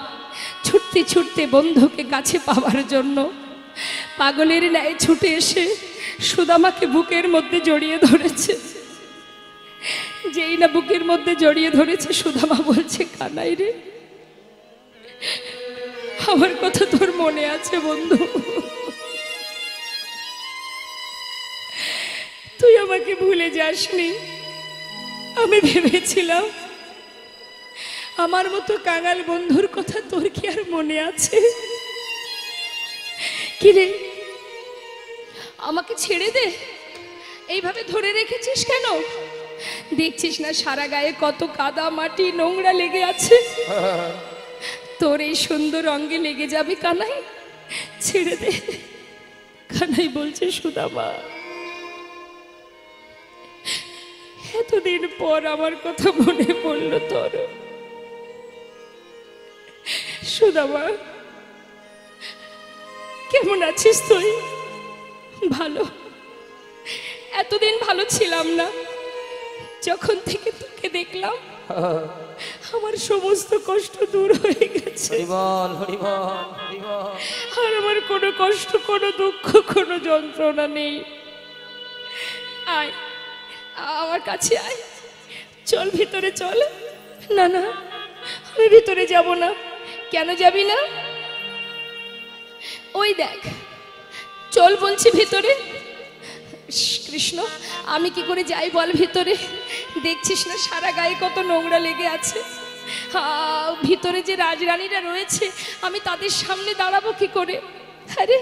ছুটতে ছুটতে বন্ধুকে কাছে পাওয়ার জন্য পাগলের ন্যায় ছুটে এসে সুদামাকে বুকের মধ্যে জড়িয়ে ধরেছে। যেই না বুকের মধ্যে জড়িয়ে ধরেছে, সুদামা বলছে, কানাই রে, আমার কথা তোর মনে আছে বন্ধু? তুই আমাকে ভুলে যাসনি। আমি ভেবেছিলাম আমার মতো কাঙাল বন্ধুর কথা তোর কি আর মনে আছে? কিরে, আমাকে ছেড়ে দে। এইভাবে ধরে রেখেছিস কেন? দেখছিস না সারা গায়ে কত কাদা মাটি নোংরা লেগে আছে? তোর এই সুন্দর অঙ্গে লেগে যাবে কানাই, ছেড়ে দে। কানাই বলছে, সুদামা, এতদিন পর আমার কথা মনে পড়লো তোর। সুদামা, কেমন আছিস তুই? ভালো। এতদিন ভালো ছিলাম না। যখন থেকে তোকে দেখলাম আমার সমস্ত কষ্ট দূর হয়ে গেছে। হরিবল হরিবল হরিবল। আর আমার কোনো কষ্ট, কোনো দুঃখ, কোনো যন্ত্রণা নেই। আয়, আমার কাছে আয়, চল ভিতরে চল। না না, আমি ভিতরে যাব না। কেন যাবি না? ওই দেখ, চল বলছি ভিতরে। কৃষ্ণ, আমি কি করে যাই বল ভিতরে? দেখছিস না সারা গায়ে কত নোংরা লেগে আছে। ভিতরে যে রাজরানীরা রয়েছে, আমি তাদের সামনে দাঁড়াবো কি করে? আরে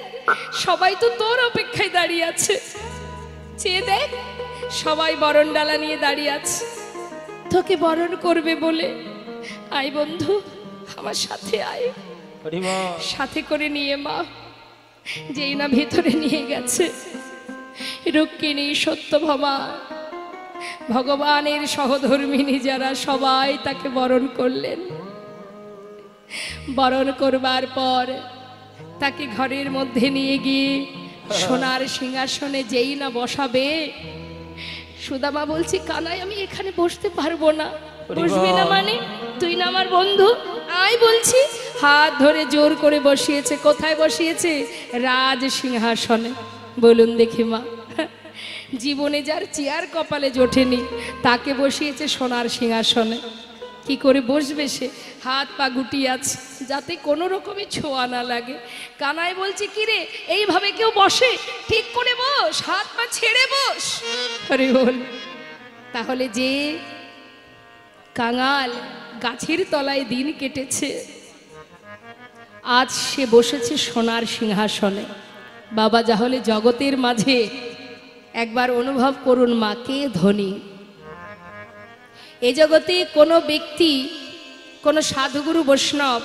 সবাই তো তোর অপেক্ষায় দাঁড়িয়ে আছে। চেয়ে দেখ, সবাই বরণ ডালা নিয়ে দাঁড়িয়ে আছে, তোকে বরণ করবে বলে। আয় বন্ধু, আমার সাথে আয়। হরিবল। সাথে করে নিয়ে মা যেই না ভেতরে নিয়ে গেছে, রুক্মিণী, সত্যভামা, ভগবানের সহধর্মিণী যারা, সবাই তাকে বরণ করলেন। বরণ করবার পর তাকে ঘরের মধ্যে নিয়ে গিয়ে সোনার সিংহাসনে যেই না বসাবে, সুদামা বলছি, কানাই, আমি এখানে বসতে পারবো না। বসবি না মানে? তুই না আমার বন্ধু, আয় বলছি। হাত ধরে জোর করে বসিয়েছে। কোথায় বসিয়েছে? রাজ সিংহাসনে। বলুন দেখি মা, জীবনে যার চেয়ার কপালে জোটেনি, তাকে বসিয়েছে সোনার সিংহাসনে। কি করে বসবে সে? হাত পা গুটিয়ে আছে, যাতে কোনো রকমের ছোঁয়া না লাগে। কানাই বলছে, কি রে, এইভাবে কেউ বসে? ঠিক করে বস, হাত পা ছেড়ে বস। আরে বল। তাহলে যে কাঙাল গাছের তলায় দিন কেটেছে, আজ সে বসেছে সোনার সিংহাসনে। বাবা, তাহলে জগতের মাঝে একবার অনুভব করুন মা, কে ধনী। এ জগতে কোনো ব্যক্তি, কোনো সাধুগুরু বৈষ্ণব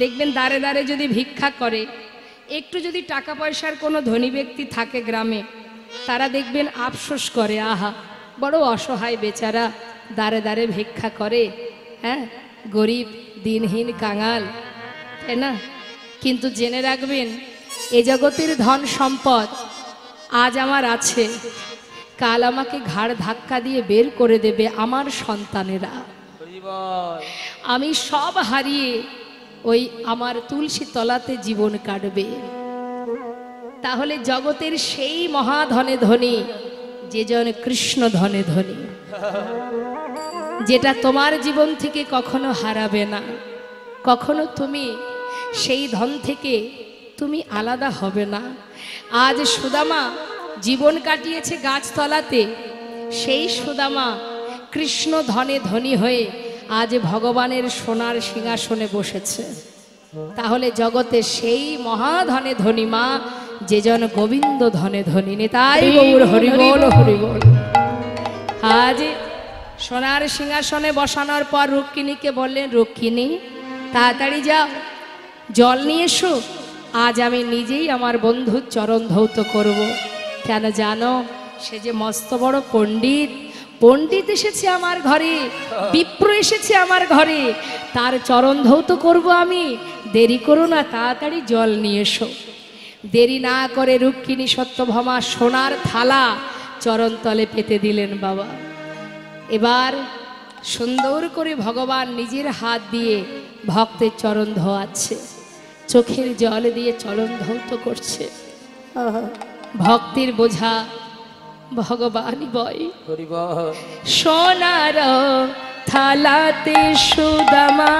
দেখবেন দাঁড়ে দাঁড়ে যদি ভিক্ষা করে, একটু যদি টাকা পয়সার কোনো ধনী ব্যক্তি থাকে গ্রামে, তারা দেখবেন আফসোস করে, আহা বড় অসহায় বেচারা, দাঁড়ে দাঁড়ে ভিক্ষা করে, হ্যাঁ গরিব দিনহীন কাঙাল, তাই না? কিন্তু জেনে রাখবেন এ জগতের ধন সম্পদ আজ আমার আছে, কাল আমাকে ঘাড় ধাক্কা দিয়ে বের করে দেবে আমার সন্তানেরা। হরি বল। আমি সব হারিয়ে ওই আমার তুলসী তলাতে জীবন কাটবে। তাহলে জগতের সেই মহাধনে ধনী যেজন কৃষ্ণ ধনে ধনী, যেটা তোমার জীবন থেকে কখনো হারাবে না, কখনো তুমি সেই ধন থেকে তুমি আলাদা হবে না। আজ সুদামা জীবন কাটিয়েছে গাছতলাতে, সেই সুদামা কৃষ্ণ ধনে ধনী হয়ে আজ ভগবানের সোনার সিংহাসনে বসেছে। তাহলে জগতে সেই মহাধনে ধনী মা যেজন গোবিন্দ ধনে ধনী, নিতাই গৌর হরি বল হরি বল। আজ সোনার সিংহাসনে বসানোর পর রুক্মিণীকে বললেন, রুক্মিণী তাড়াতাড়ি যাও, জল নিয়ে এসো, আজ আমি নিজেই আমার বন্ধুর চরণ ধৌত করব। কেন জানো, সে যে মস্ত বড় পণ্ডিত, পণ্ডিত এসেছে আমার ঘরে, বিপ্র এসেছে আমার ঘরে, তার চরণ ধৌত করব আমি। দেরি করো না, তাড়াতাড়ি জল নিয়ে এসো। দেরি না করে রুক্মিণী সত্যভামা সোনার থালা চরণতলে পেতে দিলেন বাবা। এবার সুন্দর করে ভগবান নিজের হাত দিয়ে ভক্তের চরণ ধোয়াচ্ছে, চোখের জল দিয়ে চরণ ধৌত করছে। ভক্তির বোঝা ভগবানই বয়। হরি বল। সোনার থালাতে সুদামা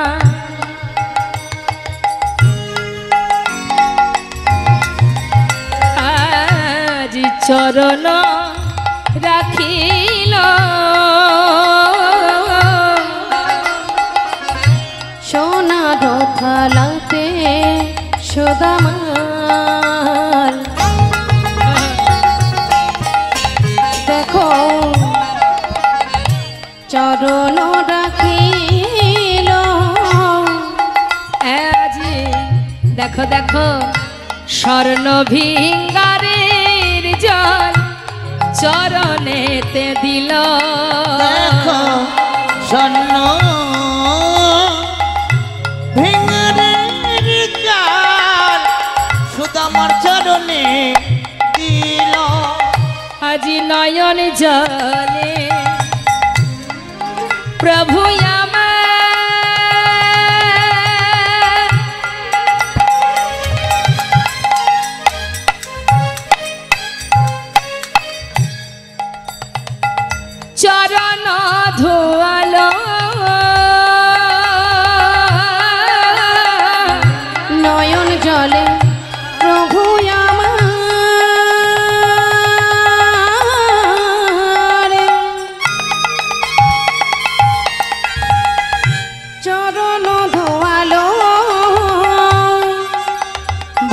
আজ চরণ রাখিল, সোনার থালাতে সুদামার দেখো চরণ রাখিল। আজ দেখো দেখো স্বর্ণ ভিঙ্গারের জল চরণেতে দিল। দেখো স্বর্ণ ভেঙরের চাল সুদামার চরণে দিল। আজি নয়ন জলে প্রভু আমার চরণ ধোয়ালো, নয়ন জলে প্রভু আমার চরণ ধোয়ালো।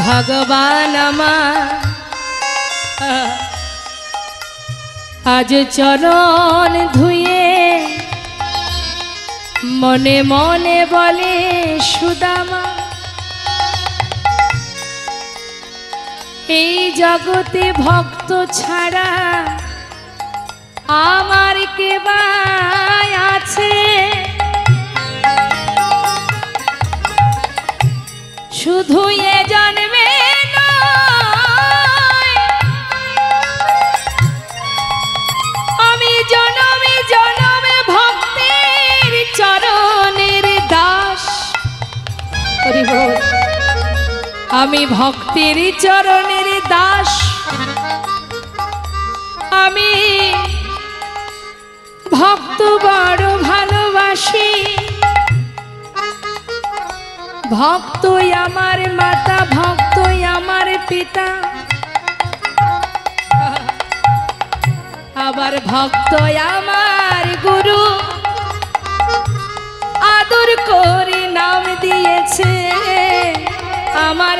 ভগবান আমার আজ চরণ ধুয়ে মনে মনে বলে সুদামা, এই জগতে ভক্ত ছাড়া আমার কে বা আছে? শুধু এ জন্মে নয়, আমি জনমে জনমে ভক্তের চরণের দাস। হরি বল। আমি ভক্তের চরণের দাস, আমি ভক্ত বড় ভালোবাসি। ভক্তই আমার মাতা, ভক্তই আমার পিতা, আবার ভক্তই আমার গুরু। আদর করে নাম দিয়েছে আমার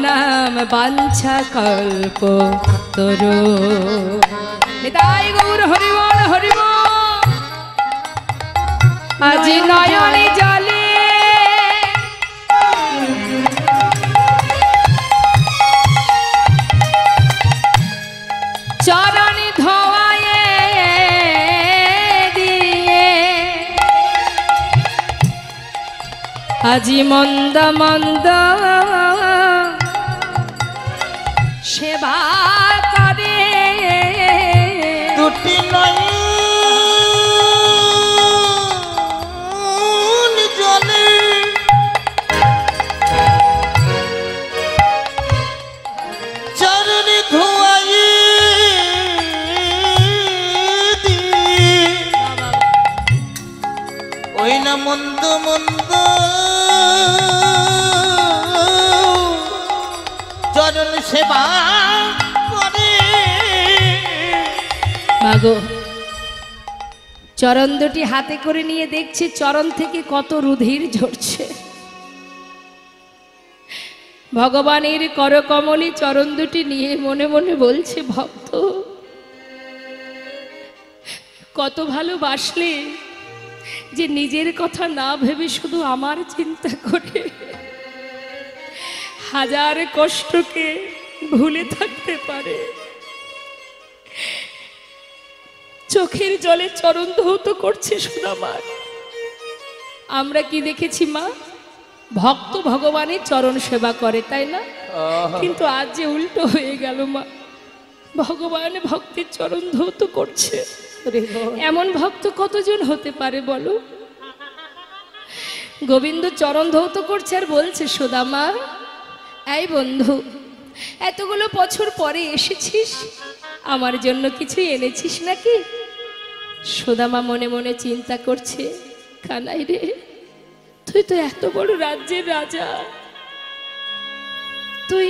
নাম বাঞ্ছা কল্প তরু। নিতাই গৌর হরি বল হরি বল। আজ নয়নে জলে আজি মন্দ মন্দ সেবা করে দুটি নয় জলে চরণে ধোয়াই ওই না মন্দ মন্দ চরণ সেবা করে মাগো চরণ দুটি হাতে করে নিয়ে দেখছি চরণ থেকে কত রুধির ঝরছে। ভগবানের করকমলে চরণ দুটি নিয়ে মনে মনে বলছে, ভক্ত কত ভালোবাসলে যে নিজের কথা না ভেবে শুধু আমার চিন্তা করে হাজার কষ্টকে ভুলে থাকতে পারে। চোখের জলে চরণ ধৌত করছে সুদামার। আমরা কি দেখেছি মা, ভক্ত ভগবানের চরণ সেবা করে, তাই না? কিন্তু আজ যে উল্টো হয়ে গেল মা, ভগবান ভক্তের চরণ ধৌত করছে। এমন ভক্ত কতজন হতে পারে বলো? গোবিন্দ চরণ ধৌত করছে আর বলছে, সুদামা এই বন্ধু, এতগুলো বছর পরে এসেছিস, আমার জন্য কিছু এনেছিস নাকি? সুদামা মনে মনে চিন্তা করছে, কানাই রে, তুই তো এত বড় রাজ্যের রাজা, তুই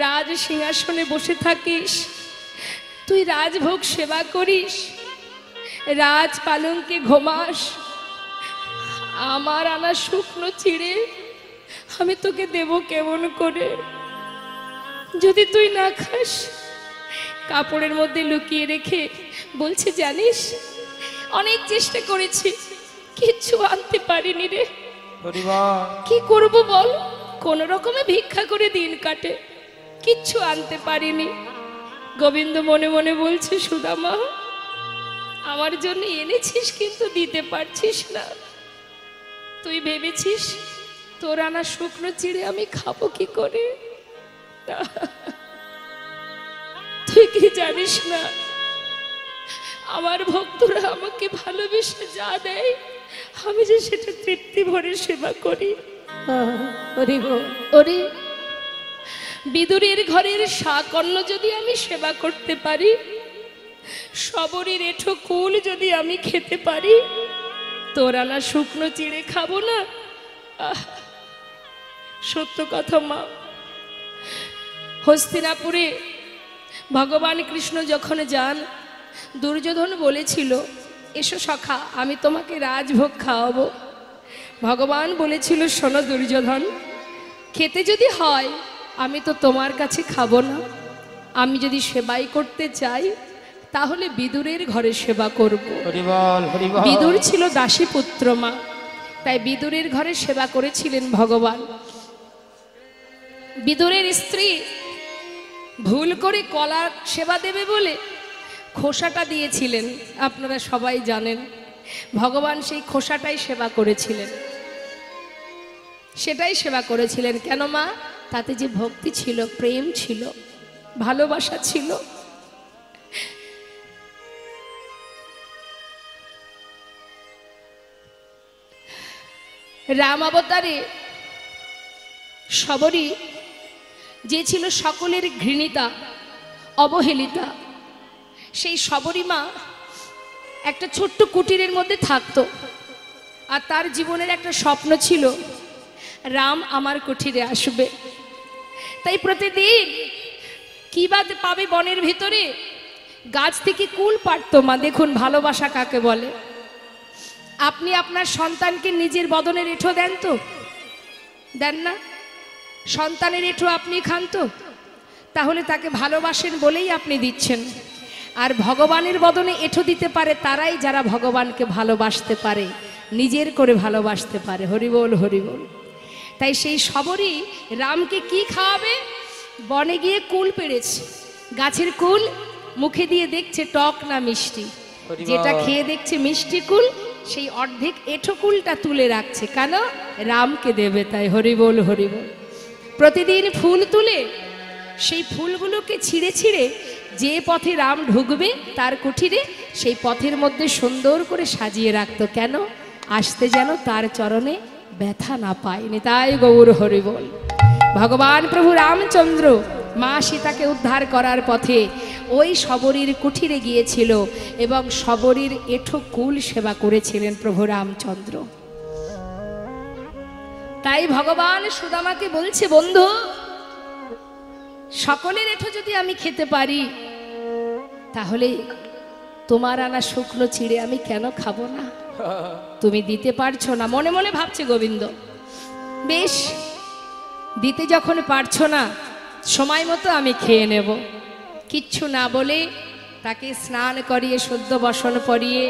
রাজ সিংহাসনে বসে থাকিস, তুই রাজভোগ সেবা করিস, রাজ পালঙ্কে ঘুমাস, আমার আনা শুকনো চিড়ে আমি তোকে দেব কেমন করে? যদি তুই না খাস, কাপড়ের মধ্যে লুকিয়ে রেখে বলছে, জানিস অনেক চেষ্টা করেছি, কিচ্ছু আনতে পারিনি রে, কি করব বল? কোন রকমে ভিক্ষা করে দিন কাটে, কিচ্ছু আনতে পারিনি। গোবিন্দ মনে মনে বলছে, সুদামা আমার জন্য এনেছিস কিন্তু দিতে পারছিস না। তুই ভেবেছিস তোর আনা শুকনো চিড়ে আমি খাবো কি করে? তুই কি জানিস না, আমার ভক্তরা আমাকে ভালোবেসে যা দেয় আমি যে সেটা তৃপ্তি ভরে সেবা করি। ওরে বিদুরের ঘরের শাকন্ন যদি আমি সেবা করতে পারি, সবরের এঠো কুল যদি আমি খেতে পারি, তোর আনা শুকনো চিড়ে খাবো না? সত্য কথা মা, হস্তিনাপুরে ভগবান কৃষ্ণ যখন যান, দুর্যোধন বলেছিল, এসো সখা আমি তোমাকে রাজভোগ খাওয়াবো। ভগবান বলেছিল, শোনো দুর্যোধন, খেতে যদি হয় আমি তো তোমার কাছে খাবো না, আমি যদি সেবাই করতে চাই তাহলে বিদুরের ঘরে সেবা করব। বিদুর ছিল দাসী পুত্র মা, তাই বিদুরের ঘরে সেবা করেছিলেন ভগবান। বিদুরের স্ত্রী ভুল করে কলা সেবা দেবে বলে খোসাটা দিয়েছিলেন, আপনারা সবাই জানেন। ভগবান সেই খোসাটাই সেবা করেছিলেন, সেটাই সেবা করেছিলেন। কেন মা? তাতে যে ভক্তি ছিল, প্রেম ছিল, ভালোবাসা ছিল। রাম অবতারে সবরী যে ছিল সকলের ঘৃণিতা, অবহেলিতা, সেই সবরী মা একটা ছোট্ট কুটিরের মধ্যে থাকতো, আর তার জীবনের একটা স্বপ্ন ছিল, রাম আমার কুটিরে আসবে। তাই প্রতিদিন কি বা পাবে বনের ভিতরে, গাছ থেকে কুল পাড়তো মা। দেখুন ভালোবাসা কাকে বলে। আপনি আপনার সন্তানকে নিজের বদনের এঁঠো দেন তো? দেন না? সন্তানের এঁঠো আপনি খান তো? তাহলে তাকে ভালোবাসেন বলেই আপনি দিচ্ছেন। আর ভগবানের বদনে এঁঠো দিতে পারে তারাই যারা ভগবানকে ভালোবাসতে পারে, নিজের করে ভালোবাসতে পারে। হরিবোল হরিবোল। তাই সেই সবরই রামকে কি খাওয়াবে? বনে গিয়ে কুল পেড়েছে, গাছের কুল মুখে দিয়ে দেখছে টক না মিষ্টি, যেটা খেয়ে দেখছে মিষ্টি কুল, সেই অর্ধেক এঁঠোকুলটা তুলে রাখছে, কেন? রামকে দেবে তাই। হরিবোল হরিবোল। প্রতিদিন ফুল তুলে সেই ফুলগুলোকে ছিঁড়ে ছিঁড়ে যে পথে রাম ঢুকবে তার কুঠিরে, সেই পথের মধ্যে সুন্দর করে সাজিয়ে রাখতো, কেন? আসতে যেন তার চরণে ব্যথা না পায়। নিতাই গৌর হরিবোল। ভগবান প্রভু রামচন্দ্র মা সীতাকে উদ্ধার করার পথে ওই শবরীর কুঠিরে গিয়েছিল এবং শবরীর এঁঠো কুল সেবা করেছিলেন প্রভু রামচন্দ্র। তাই ভগবান সুদামাকে বলছে, বন্ধু, সকলের এঁঠো যদি আমি খেতে পারি, তাহলে তোমার আনা শুকনো চিড়ে আমি কেন খাবো না? তুমি দিতে পারছো না। মনে মনে ভাবছে গোবিন্দ, বেশ, দিতে যখন পারছো না, সময় মতো আমি খেয়ে নেব। কিচ্ছু না বলে তাকে স্নান করিয়ে শুদ্ধ বসন পরিয়ে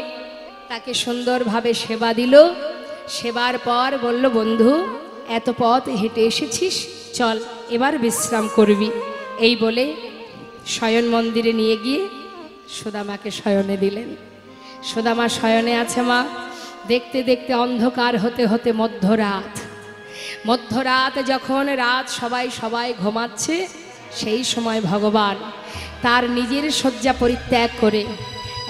তাকে সুন্দরভাবে সেবা দিল। সেবার পর বলল, বন্ধু, এত পথ হেঁটে এসেছিস, চল এবার বিশ্রাম করবি। এই বলে শয়ন মন্দিরে নিয়ে গিয়ে সুদামাকে শয়নে দিলেন। সুদামা শয়নে আছে মা। দেখতে দেখতে অন্ধকার হতে হতে মধ্যরাত। মধ্যরাত যখন রাত সবাই ঘুমাচ্ছে, সেই সময় ভগবান তার নিজের শয্যা পরিত্যাগ করে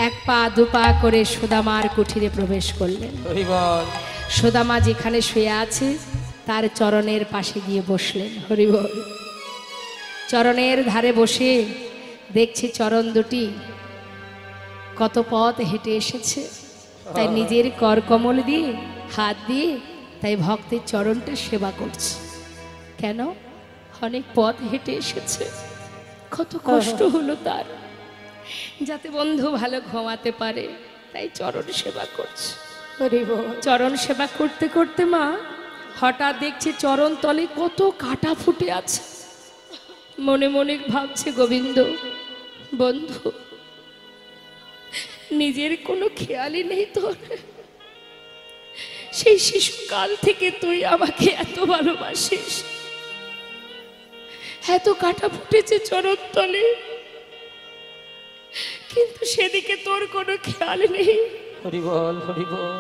এক পা দু পা করে সুদামার কুঠিরে প্রবেশ করলেন। হরিবল। সুদামা যেখানে শুয়ে আছে তার চরণের পাশে গিয়ে বসলেন। হরিবল। চরণের ধারে বসে দেখছে চরণ দুটি কত পথ হেঁটে এসেছে, তাই নিজের করকমল দিয়ে হাত দিয়ে তাই ভক্তের চরণটা সেবা করছে। কেন? অনেক পথ হেঁটে এসেছে, কত কষ্ট হলো তার, যাতে বন্ধু ভালো ঘুমাতে পারে, তাই চরণ সেবা করছে। চরণ সেবা করতে করতে মা হঠাৎ দেখছে চরণ তলে কত কাটা ফুটে আছে। মনে মনে ভাবছে, গোবিন্দ, বন্ধু, নিজের কোনো খেয়ালই নেই তোর। সেই শিশুকাল থেকে তুই আমাকে এত ভালোবাসিস, এত কাটা ফুটেছে চরণ তলে, কিন্তু সেদিকে তোর কোনো খেয়াল নেই। হরিবল হরিবল।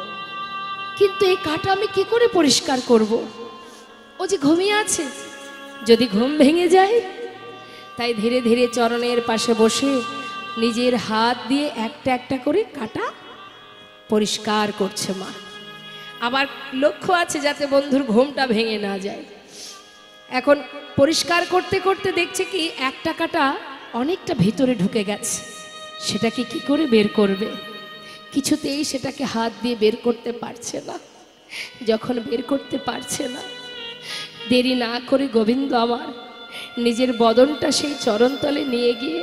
কিন্তু এই কাটা আমি কি করে পরিষ্কার করব? ও যে ঘুমিয়ে আছে, যদি ঘুম ভেঙে যায়। তাই ধীরে ধীরে চরণের পাশে বসে নিজের হাত দিয়ে একটা একটা করে কাটা পরিষ্কার করছে মা। আবার লক্ষ্য আছে যাতে বন্ধুর ঘুমটা ভেঙে না যায়। এখন পরিষ্কার করতে করতে দেখছে কি একটা কাটা অনেকটা ভিতরে ঢুকে গেছে, সেটাকে কি করে বের করবে? কিছুতেই সেটাকে হাত দিয়ে বের করতে পারছে না। যখন বের করতে পারছে না, দেরি না করে গোবিন্দ আমার নিজের বদনটা সেই চরণতলে নিয়ে গিয়ে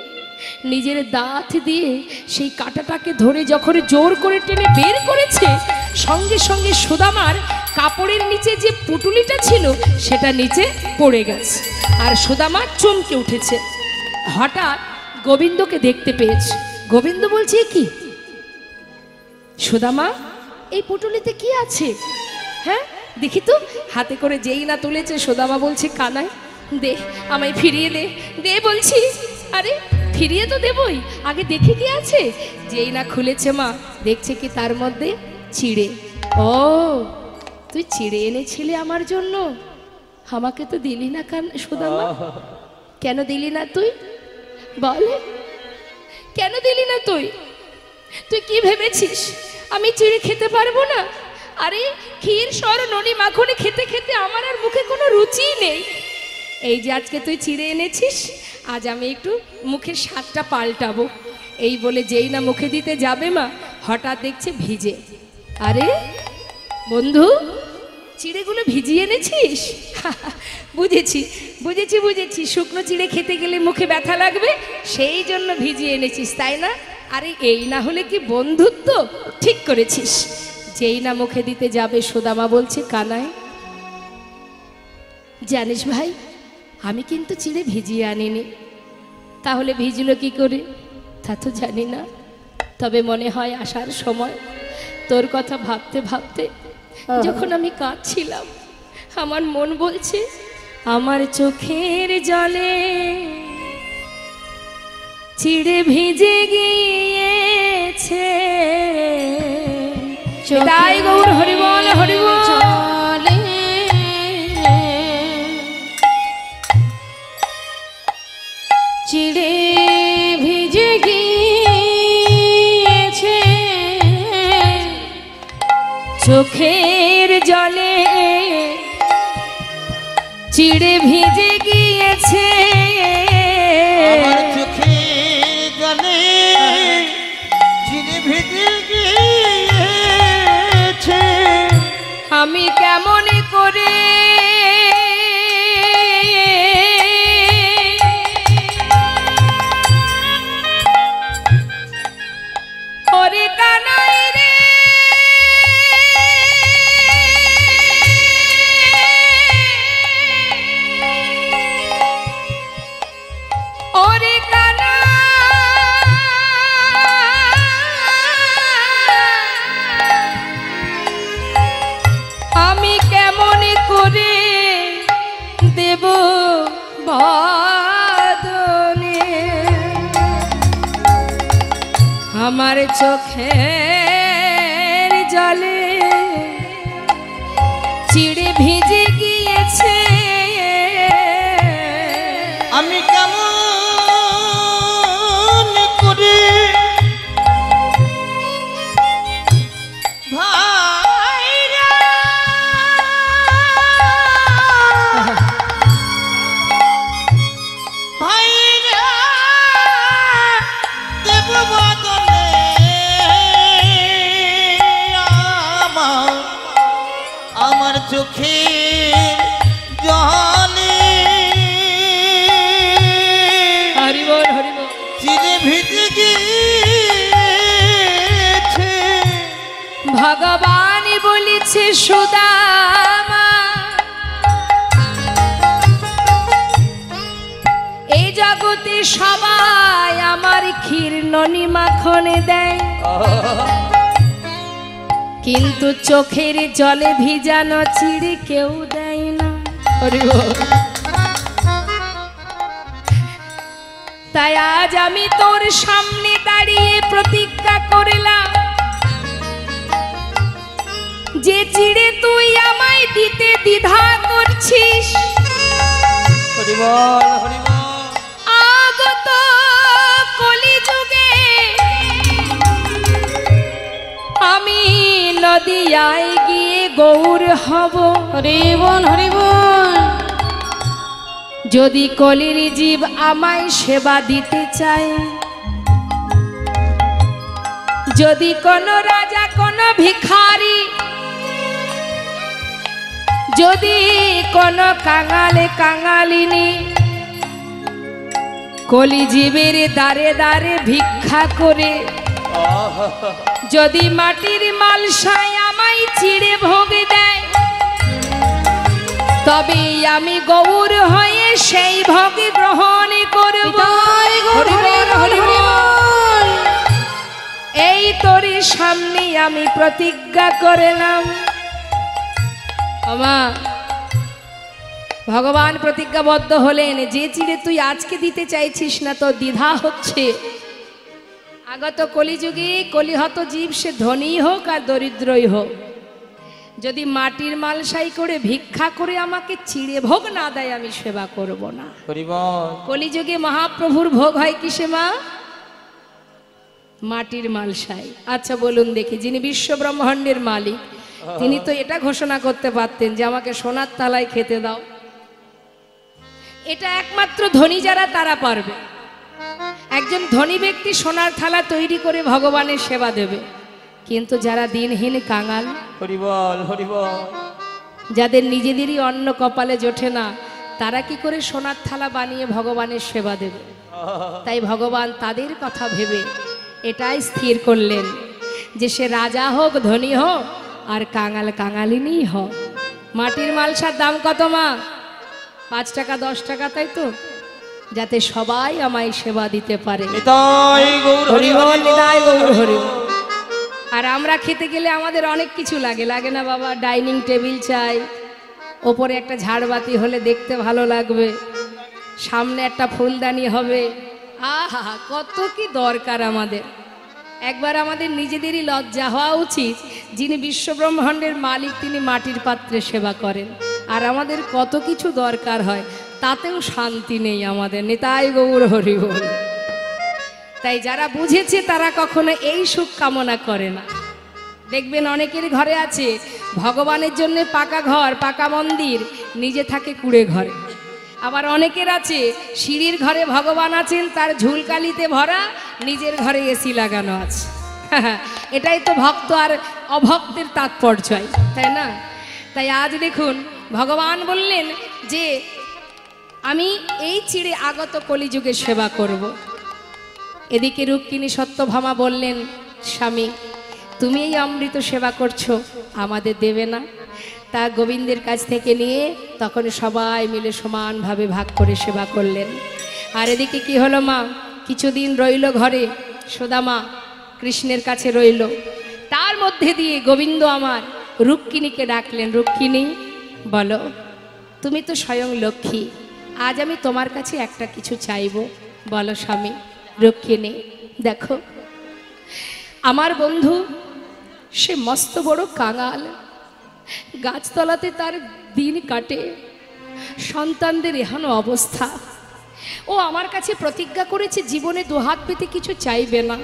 নিজের দাঁত দিয়ে সেই কাঁটাটাকে ধরে যখন জোর করে টেনে বের করেছে, সঙ্গে সঙ্গে সুদামার কাপড়ের নিচে যে পুটুলিটা ছিল সেটা নিচে পড়ে গেছে, আর সুদামা চমকে উঠেছে। হঠাৎ গোবিন্দকে দেখতে পেয়েছে। গোবিন্দ বলছে, কি সুদামা, এই পুটুলিতে কি আছে? হ্যাঁ দেখি তো। হাতে করে যেই না তুলেছে, সুদামা বলছে, কানাই দে, আমায় ফিরিয়ে দে, দে বলছি। আরে ফিরিয়ে তো দেবই, আগে দেখে কি আছে। যেই না খুলেছে মা, দেখছে কি তার মধ্যে চিড়ে। ও, তুই চিড়ে এনেছিলি আমার জন্য, আমাকে তো দিলি না কেন সুদামা? কেন দিলি না তুই বল? কেন দিলি না তুই? তুই কি ভেবেছিস আমি চিড়ে খেতে পারবো না? আরে ক্ষীর সর ননি মাখনে খেতে খেতে আমার আর মুখে কোনো রুচিই নেই। এই যে আজকে তুই চিড়ে এনেছিস, আজ আমি একটু মুখের স্বাদটা পাল্টাবো। এই বলে যেই না মুখে দিতে যাবে মা, হঠাৎ দেখছে ভিজে। আরে বন্ধু, চিড়েগুলো ভিজিয়ে এনেছিস? বুঝেছি বুঝেছি বুঝেছি, শুকনো চিড়ে খেতে গেলে মুখে ব্যথা লাগবে, সেই জন্য ভিজিয়ে এনেছিস, তাই না? আরে এই না হলে কি বন্ধুত্ব? ঠিক করেছিস। যেই না মুখে দিতে যাবে, সুদামা বলছে, কানাই জানিস ভাই, আমি কিন্তু চিড়ে ভিজিয়ে আনিনি। তাহলে ভিজলো কি করে তা তো জানি না, তবে মনে হয় আসার সময় তোর কথা ভাবতে ভাবতে যখন আমি কাঁদছিলাম, আমার মন বলছে আমার চোখের জলে চিড়ে ভিজে গিয়েছে, তাই গৌর হরিবল হরিবল। জলে চিড়ে ভিজে গিয়েছে চোখের জলে চিড়ে ভিজে গিয়েছে আমার চোখের জলে চিড়ে ভিজে গিয়েছে। আমি কেমন করে ওরে কানাই রে ওরে কানা আমি কেমন করে দেব বাদনে আমার চোখের জলে চিড়ে ভিজে গিয়েছে আমি কেমন করে ভাইরা ভাইরা দেব বদলে আমার চোখের জলে হরিবল হরিবল। চিড়ে ভিজে গিয়েছে। ভগবান বলেছে সুদামা এই জগতে সবাই আমার ক্ষীর ননি মাখনে দেয় কিন্তু চোখের জলে ভিজানো চিড়ে কেউ দেয় না। হরিবল। তাই আজ আমি তোর সামনে দাঁড়িয়ে প্রতিজ্ঞা করলাম যে চিড়ে তুই আমায় দিতে দ্বিধা করছিস হরিবল হরিবল। আগত কলিযুগে আমি নদিয়ায় গিয়ে গৌর হব। হরিবল হরিবল। যদি কলির জীব আমায় সেবা দিতে চায় যদি কোনো রাজা কোনো ভিখারি যদি কোনো কাঙালে কাঙালিনী কলিজীবের দ্বারে দ্বারে ভিক্ষা করে যদি মাটির মালসায় আমায় চিড়ে ভোগ দেয় তবে আমি গৌর হয়ে সেই ভোগ গ্রহণ করব। হরিবল হরিবল। এই তোরই সামনে আমি প্রতিজ্ঞা করলাম। আমা ভগবান প্রতিজ্ঞাবদ্ধ হলেন যে চিড়ে তুই আজকে দিতে চাইছিস না তো দ্বিধা হচ্ছে আগত কলিযুগে কলিহত জীব সে ধনী হোক আর দরিদ্রই হোক যদি মাটির মালসাই করে ভিক্ষা করে আমাকে চিড়ে ভোগ না দেয় আমি সেবা করব না। হরিবল। কলিযুগে মহাপ্রভুর ভোগ হয় কিসে মা? মাটির মালসাই। আচ্ছা বলুন দেখি যিনি বিশ্ব ব্রহ্মাণ্ডের মালিক তিনি তো এটা ঘোষণা করতে পারতেন যে আমাকে সোনার থালায় খেতে দাও। এটা একমাত্র ধনী যারা তারা পারবে। একজন ধনী ব্যক্তি সোনার থালা তৈরি করে ভগবানের সেবা দেবে কিন্তু যারা দিনহীন কাঙাল হরিবল হরিবল। যাদের নিজেদেরই অন্ন কপালে জোটে না তারা কি করে সোনার থালা বানিয়ে ভগবানের সেবা দেবে? তাই ভগবান তাদের কথা ভেবে এটাই স্থির করলেন যে সে রাজা হোক ধনী হোক আর কাঙাল কাঙালিনী হোক। মাটির মালসার দাম কত মা? 5 টাকা 10 টাকা তাই তো? যাতে সবাই আমায় সেবা দিতে পারে। নিতাই গৌর হরিবল হরিবল। নিতাই গৌর হরিবল। আর আমরা খেতে গেলে আমাদের অনেক কিছু লাগে লাগে না বাবা? ডাইনিং টেবিল চাই, ওপরে একটা ঝাড়বাতি হলে দেখতে ভালো লাগবে, সামনে একটা ফুলদানি হবে, আহা কত কি দরকার আমাদের। একবার আমাদের নিজেদেরই লজ্জা হওয়া উচিত যিনি বিশ্বব্রহ্মাণ্ডের মালিক তিনি মাটির পাত্রে সেবা করেন, আর আমাদের কত কিছু দরকার হয় তাতেও শান্তি নেই আমাদের। নিতাই গৌর হরি বল। তাই যারা বুঝেছে তারা কখনো এই সুখ কামনা করে না। দেখবেন অনেকের ঘরে আছে ভগবানের জন্য পাকা ঘর, পাকা মন্দির, নিজে থাকে কুড়ে ঘরে। আবার অনেকের আছে সিঁড়ির ঘরে ভগবান আছেন, তার ঝুলকালিতে ভরা, নিজের ঘরে এসি লাগানো আছে। এটাই তো ভক্ত আর অভক্তের তাৎপর্য, তাই না? তাই আজ দেখুন ভগবান বললেন যে আমি এই চিড়ে আগত কলিযুগে সেবা করব। এদিকে রুক্মিণী সত্যভামা বললেন, স্বামী তুমি এই অমৃত সেবা করছো, আমাদের দেবে না? তা গোবিন্দের কাছ থেকে নিয়ে তখন সবাই মিলে সমানভাবে ভাগ করে সেবা করলেন। আর এদিকে কি হলো মা, কিছুদিন রইল ঘরে, সুদামা কৃষ্ণের কাছে রইল। তার মধ্যে দিয়ে গোবিন্দ আমার রুক্মিণীকে ডাকলেন, রুক্মিণী বলো, তুমি তো স্বয়ং লক্ষ্মী, আজ আমি তোমার কাছে একটা কিছু চাইবো, বলো স্বামী। রুক্মিণী, দেখো আমার বন্ধু সে মস্ত বড় কাঙাল, গাছতলাতে তার দিন কাটে, সন্তানদের এহেন অবস্থা। ও আমার কাছে প্রতিজ্ঞা করেছে জীবনে দুহাত পেতে কিছু চাইবে না,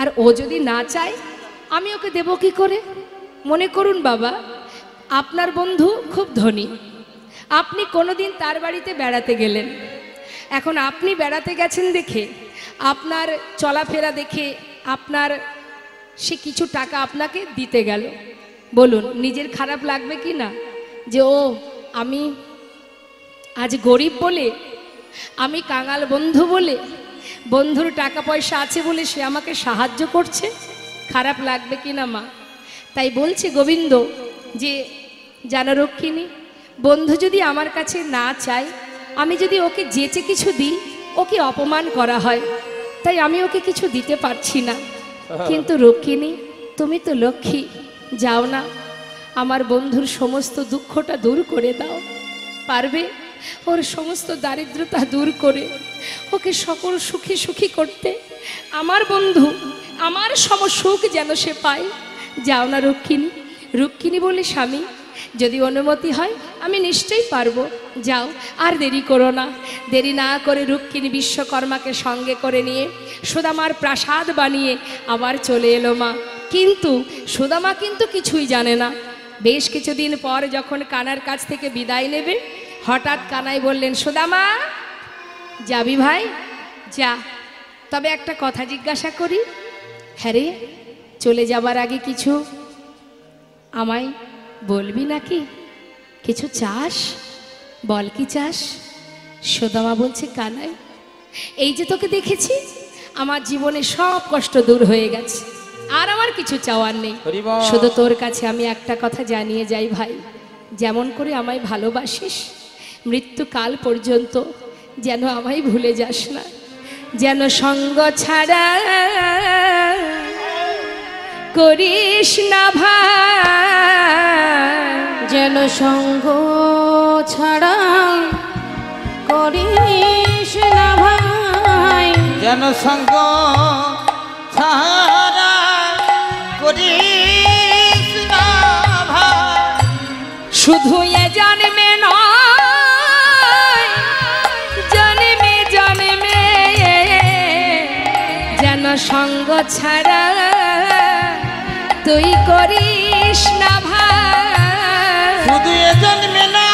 আর ও যদি না চায় আমি ওকে দেব কি করে? মনে করুন বাবা, আপনার বন্ধু খুব ধনী, আপনি কোনোদিন তার বাড়িতে বেড়াতে গেলেন, এখন আপনি বেড়াতে গেছেন দেখে, আপনার চলাফেরা দেখে আপনার সে কিছু টাকা আপনাকে দিতে গেল, বলুন নিজের খারাপ লাগবে কি না? যে ও আমি আজ গরিব বলে, আমি কাঙাল বন্ধু বলে, বন্ধুর টাকা পয়সা আছে বলে সে আমাকে সাহায্য করছে, খারাপ লাগবে কি না মা? তাই বলছে গোবিন্দ যে জানো রুক্মিণী, বন্ধু যদি আমার কাছে না চায়, আমি যদি ওকে যেচে কিছু দিই ওকে অপমান করা হয়, তাই আমি ওকে কিছু দিতে পারছি না। কিন্তু রুক্মিণী তুমি তো লক্ষ্মী, যাও না আমার বন্ধুর সমস্ত দুঃখটা দূর করে দাও, পারবে? ওর সমস্ত দারিদ্রতা দূর করে ওকে সকল সুখী সুখী করতে, আমার বন্ধু আমার সম সুখ যেন সে পায়, যাও না রুক্মিণী। রুক্মিণী বলে, স্বামী যদি অনুমতি হয় আমি নিশ্চয়ই পারবো, যাও আর দেরি করো না। দেরি না করে রুক্মিণী বিশ্বকর্মাকে সঙ্গে করে নিয়ে সুদামার প্রাসাদ বানিয়ে আবার চলে এলো মা। কিন্তু সুদামা কিন্তু কিছুই জানে না। বেশ কিছুদিন পর যখন কানার কাছ থেকে বিদায় নেবে, হঠাৎ কানাই বললেন, সুদামা যাবি ভাই? যা, তবে একটা কথা জিজ্ঞাসা করি। হ্যাঁ রে, চলে যাবার আগে কিছু আমায় বলবি নাকি? কিছু চাস? বল কি চাস? সুদামা বলছে, কানাই এই যে তোকে দেখেছি, আমার জীবনে সব কষ্ট দূর হয়ে গেছে, আর আমার কিছু চাওয়ার নেই, শুধু তোর কাছে আমি একটা কথা জানিয়ে যাই ভাই, যেমন করে আমায় ভালোবাসিস মৃত্যুকাল পর্যন্ত যেন আমায় ভুলে যাস না, যেন সঙ্গ ছাড়া করিস না ভাই, যেন সঙ্গ ছাড়া করিস না ভাই, যেন সঙ্গ ছাড়া করিস না ভাই, শুধু এ জন্মে নয় জন্মে জন্মে যেন সঙ্গ ছাড়া তুই করিস না ভাই, শুধু এ জন্মে না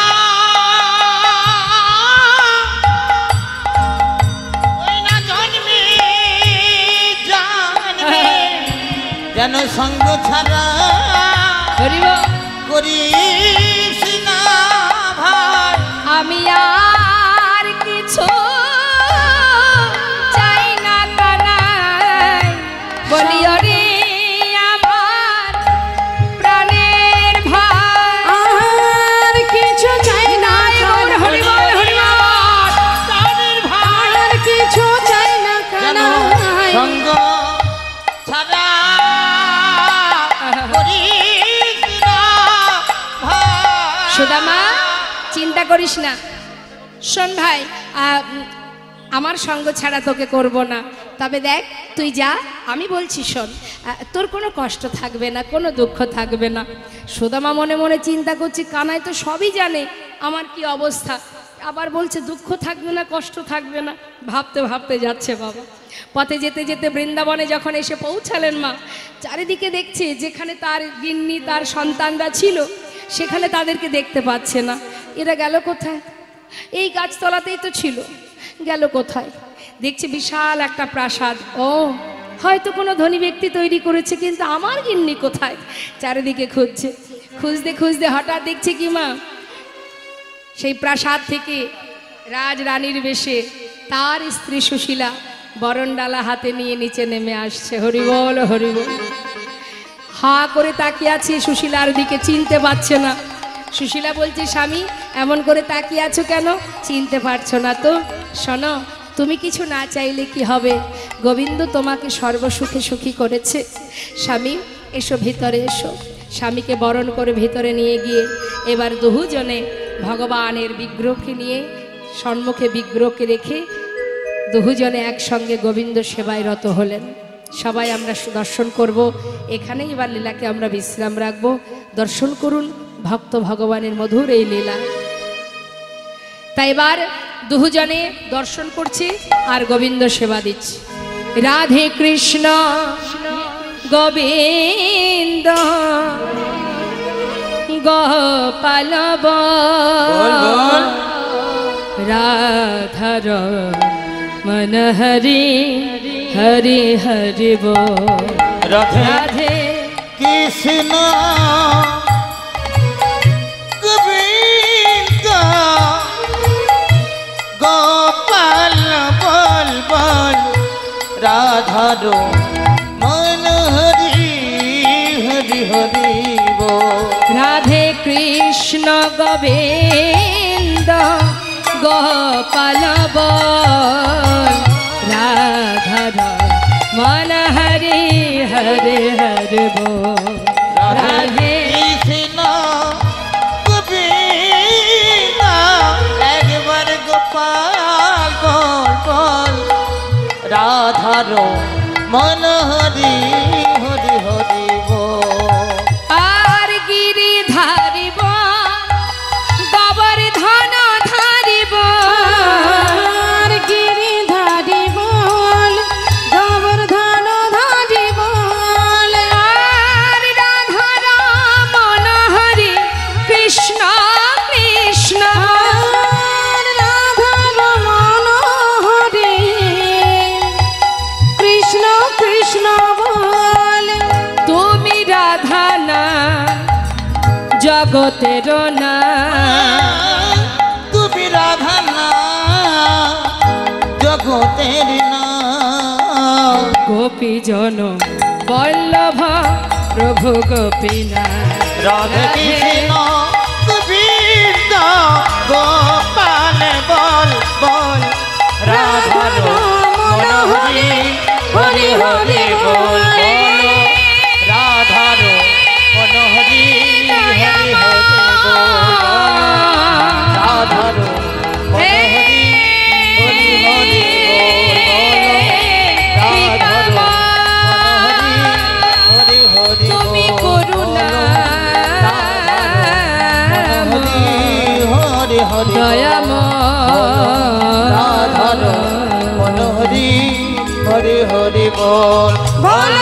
ওই না জন্মে জন্মে যেন সঙ্গ ছাড়া হরি বল। করিস না ভাই, আমি আর কিছু চাই না কানাই, বলি ওরে আমার প্রাণের ভাই, আর কিছু চাই না হরি বল হরি বল। প্রাণের ভাই, আর কিছু চাই না যেন কানাই, সঙ্গ ছাড়া করিস না ভাই। সুদামা চিন্তা করিস না, শোন ভাই, আমার সঙ্গ ছাড়া তোকে করব না, তবে দেখ তুই যা, আমি বলছি শোন, তোর কোনো কষ্ট থাকবে না, কোনো দুঃখ থাকবে না। সুদামা মনে মনে চিন্তা করছি, কানাই তো সবই জানে আমার কি অবস্থা, আবার বলছে দুঃখ থাকবে না, কষ্ট থাকবে না। ভাবতে ভাবতে যাচ্ছে বাবা। পথে যেতে যেতে বৃন্দাবনে যখন এসে পৌঁছালেন মা, চারিদিকে দেখছে যেখানে তার গিন্নি তার সন্তানরা ছিল সেখানে তাদেরকে দেখতে পাচ্ছে না। এরা গেল কোথায়? এই গাছতলাতেই তো ছিল, গেল কোথায়? দেখছে বিশাল একটা প্রাসাদ। ও হয়তো কোনো ধনী ব্যক্তি তৈরি করেছে, কিন্তু আমার গিন্নি কোথায়? চারিদিকে খুঁজছে, খুঁজতে খুঁজতে হঠাৎ দেখছে কি মা, সেই প্রাসাদ থেকে রাজরানীর বেশে তার স্ত্রী সুশীলা বরণডালা হাতে নিয়ে নিচে নেমে আসছে। হরিবল হরিবল। হা করে তাকিয়ে আছে, সুশীলার দিকে চিনতে পারছে না। সুশীলা বলছে, স্বামী এমন করে তাকিয়ে আছো কেন? চিনতে পারছো না তো? শোনো, তুমি কিছু না চাইলে কি হবে, গোবিন্দ তোমাকে সর্বসুখে সুখী করেছে। স্বামী এসো, ভিতরে এসো। স্বামীকে বরণ করে ভিতরে নিয়ে গিয়ে এবার দুজনে ভগবানের বিগ্রহকে নিয়ে সম্মুখে বিগ্রহকে রেখে দুজনে একসঙ্গে গোবিন্দ সেবায় রত হলেন। সবাই আমরা দর্শন করব। এখানেই এবার লীলাকে আমরা বিশ্রাম রাখব। দর্শন করুন ভক্ত ভগবানের মধুর এই লীলা। তাই এবার দুজনে দর্শন করছে আর গোবিন্দ সেবা দিচ্ছে। রাধে কৃষ্ণ গোবিন্দ গোপাল রাধার মন হরি হরি হরি বল। রাধে কৃষ্ণ গোবিন্দ গোপাল বল বল রাধার মন হরি হরি হরি বল। রাধে কৃষ্ণ গোবিন্দ গোপাল বল রাধার মন হরি হরি হরি বল। রাধে কৃষ্ণ গোবিন্দ একবার গোপাল বল বল রাধার মন হরি হরি হরি বল। আর গিরি ধারিব গোবর্ধন ধারিব, আর গিরি ধারি বল গোবর্ধন ধারি বল। আর রাধার মন হরি কৃষ্ণ কৃষ্ণ, আর রাধার মন হরি কৃষ্ণ কৃষ্ণ বল। তুমি রাধা না জগতের না, তুমি রাধা না জগতের না। গোপী জন বল্লভ প্রভু গোপীনাথ। রাধে কৃষ্ণ গোবিন্দ গোপাল বল বল রাধার মন হরি হরি হরি বল বল। রাধার মন হরি হরি হরি বল বল। রাধার মন হরি হরি হরি বল বল। রাধার মন হরি হরি হরি তুমি বল করুণা হরি হরি দয়াময় রাধার মন হরি হরি হরি বল বল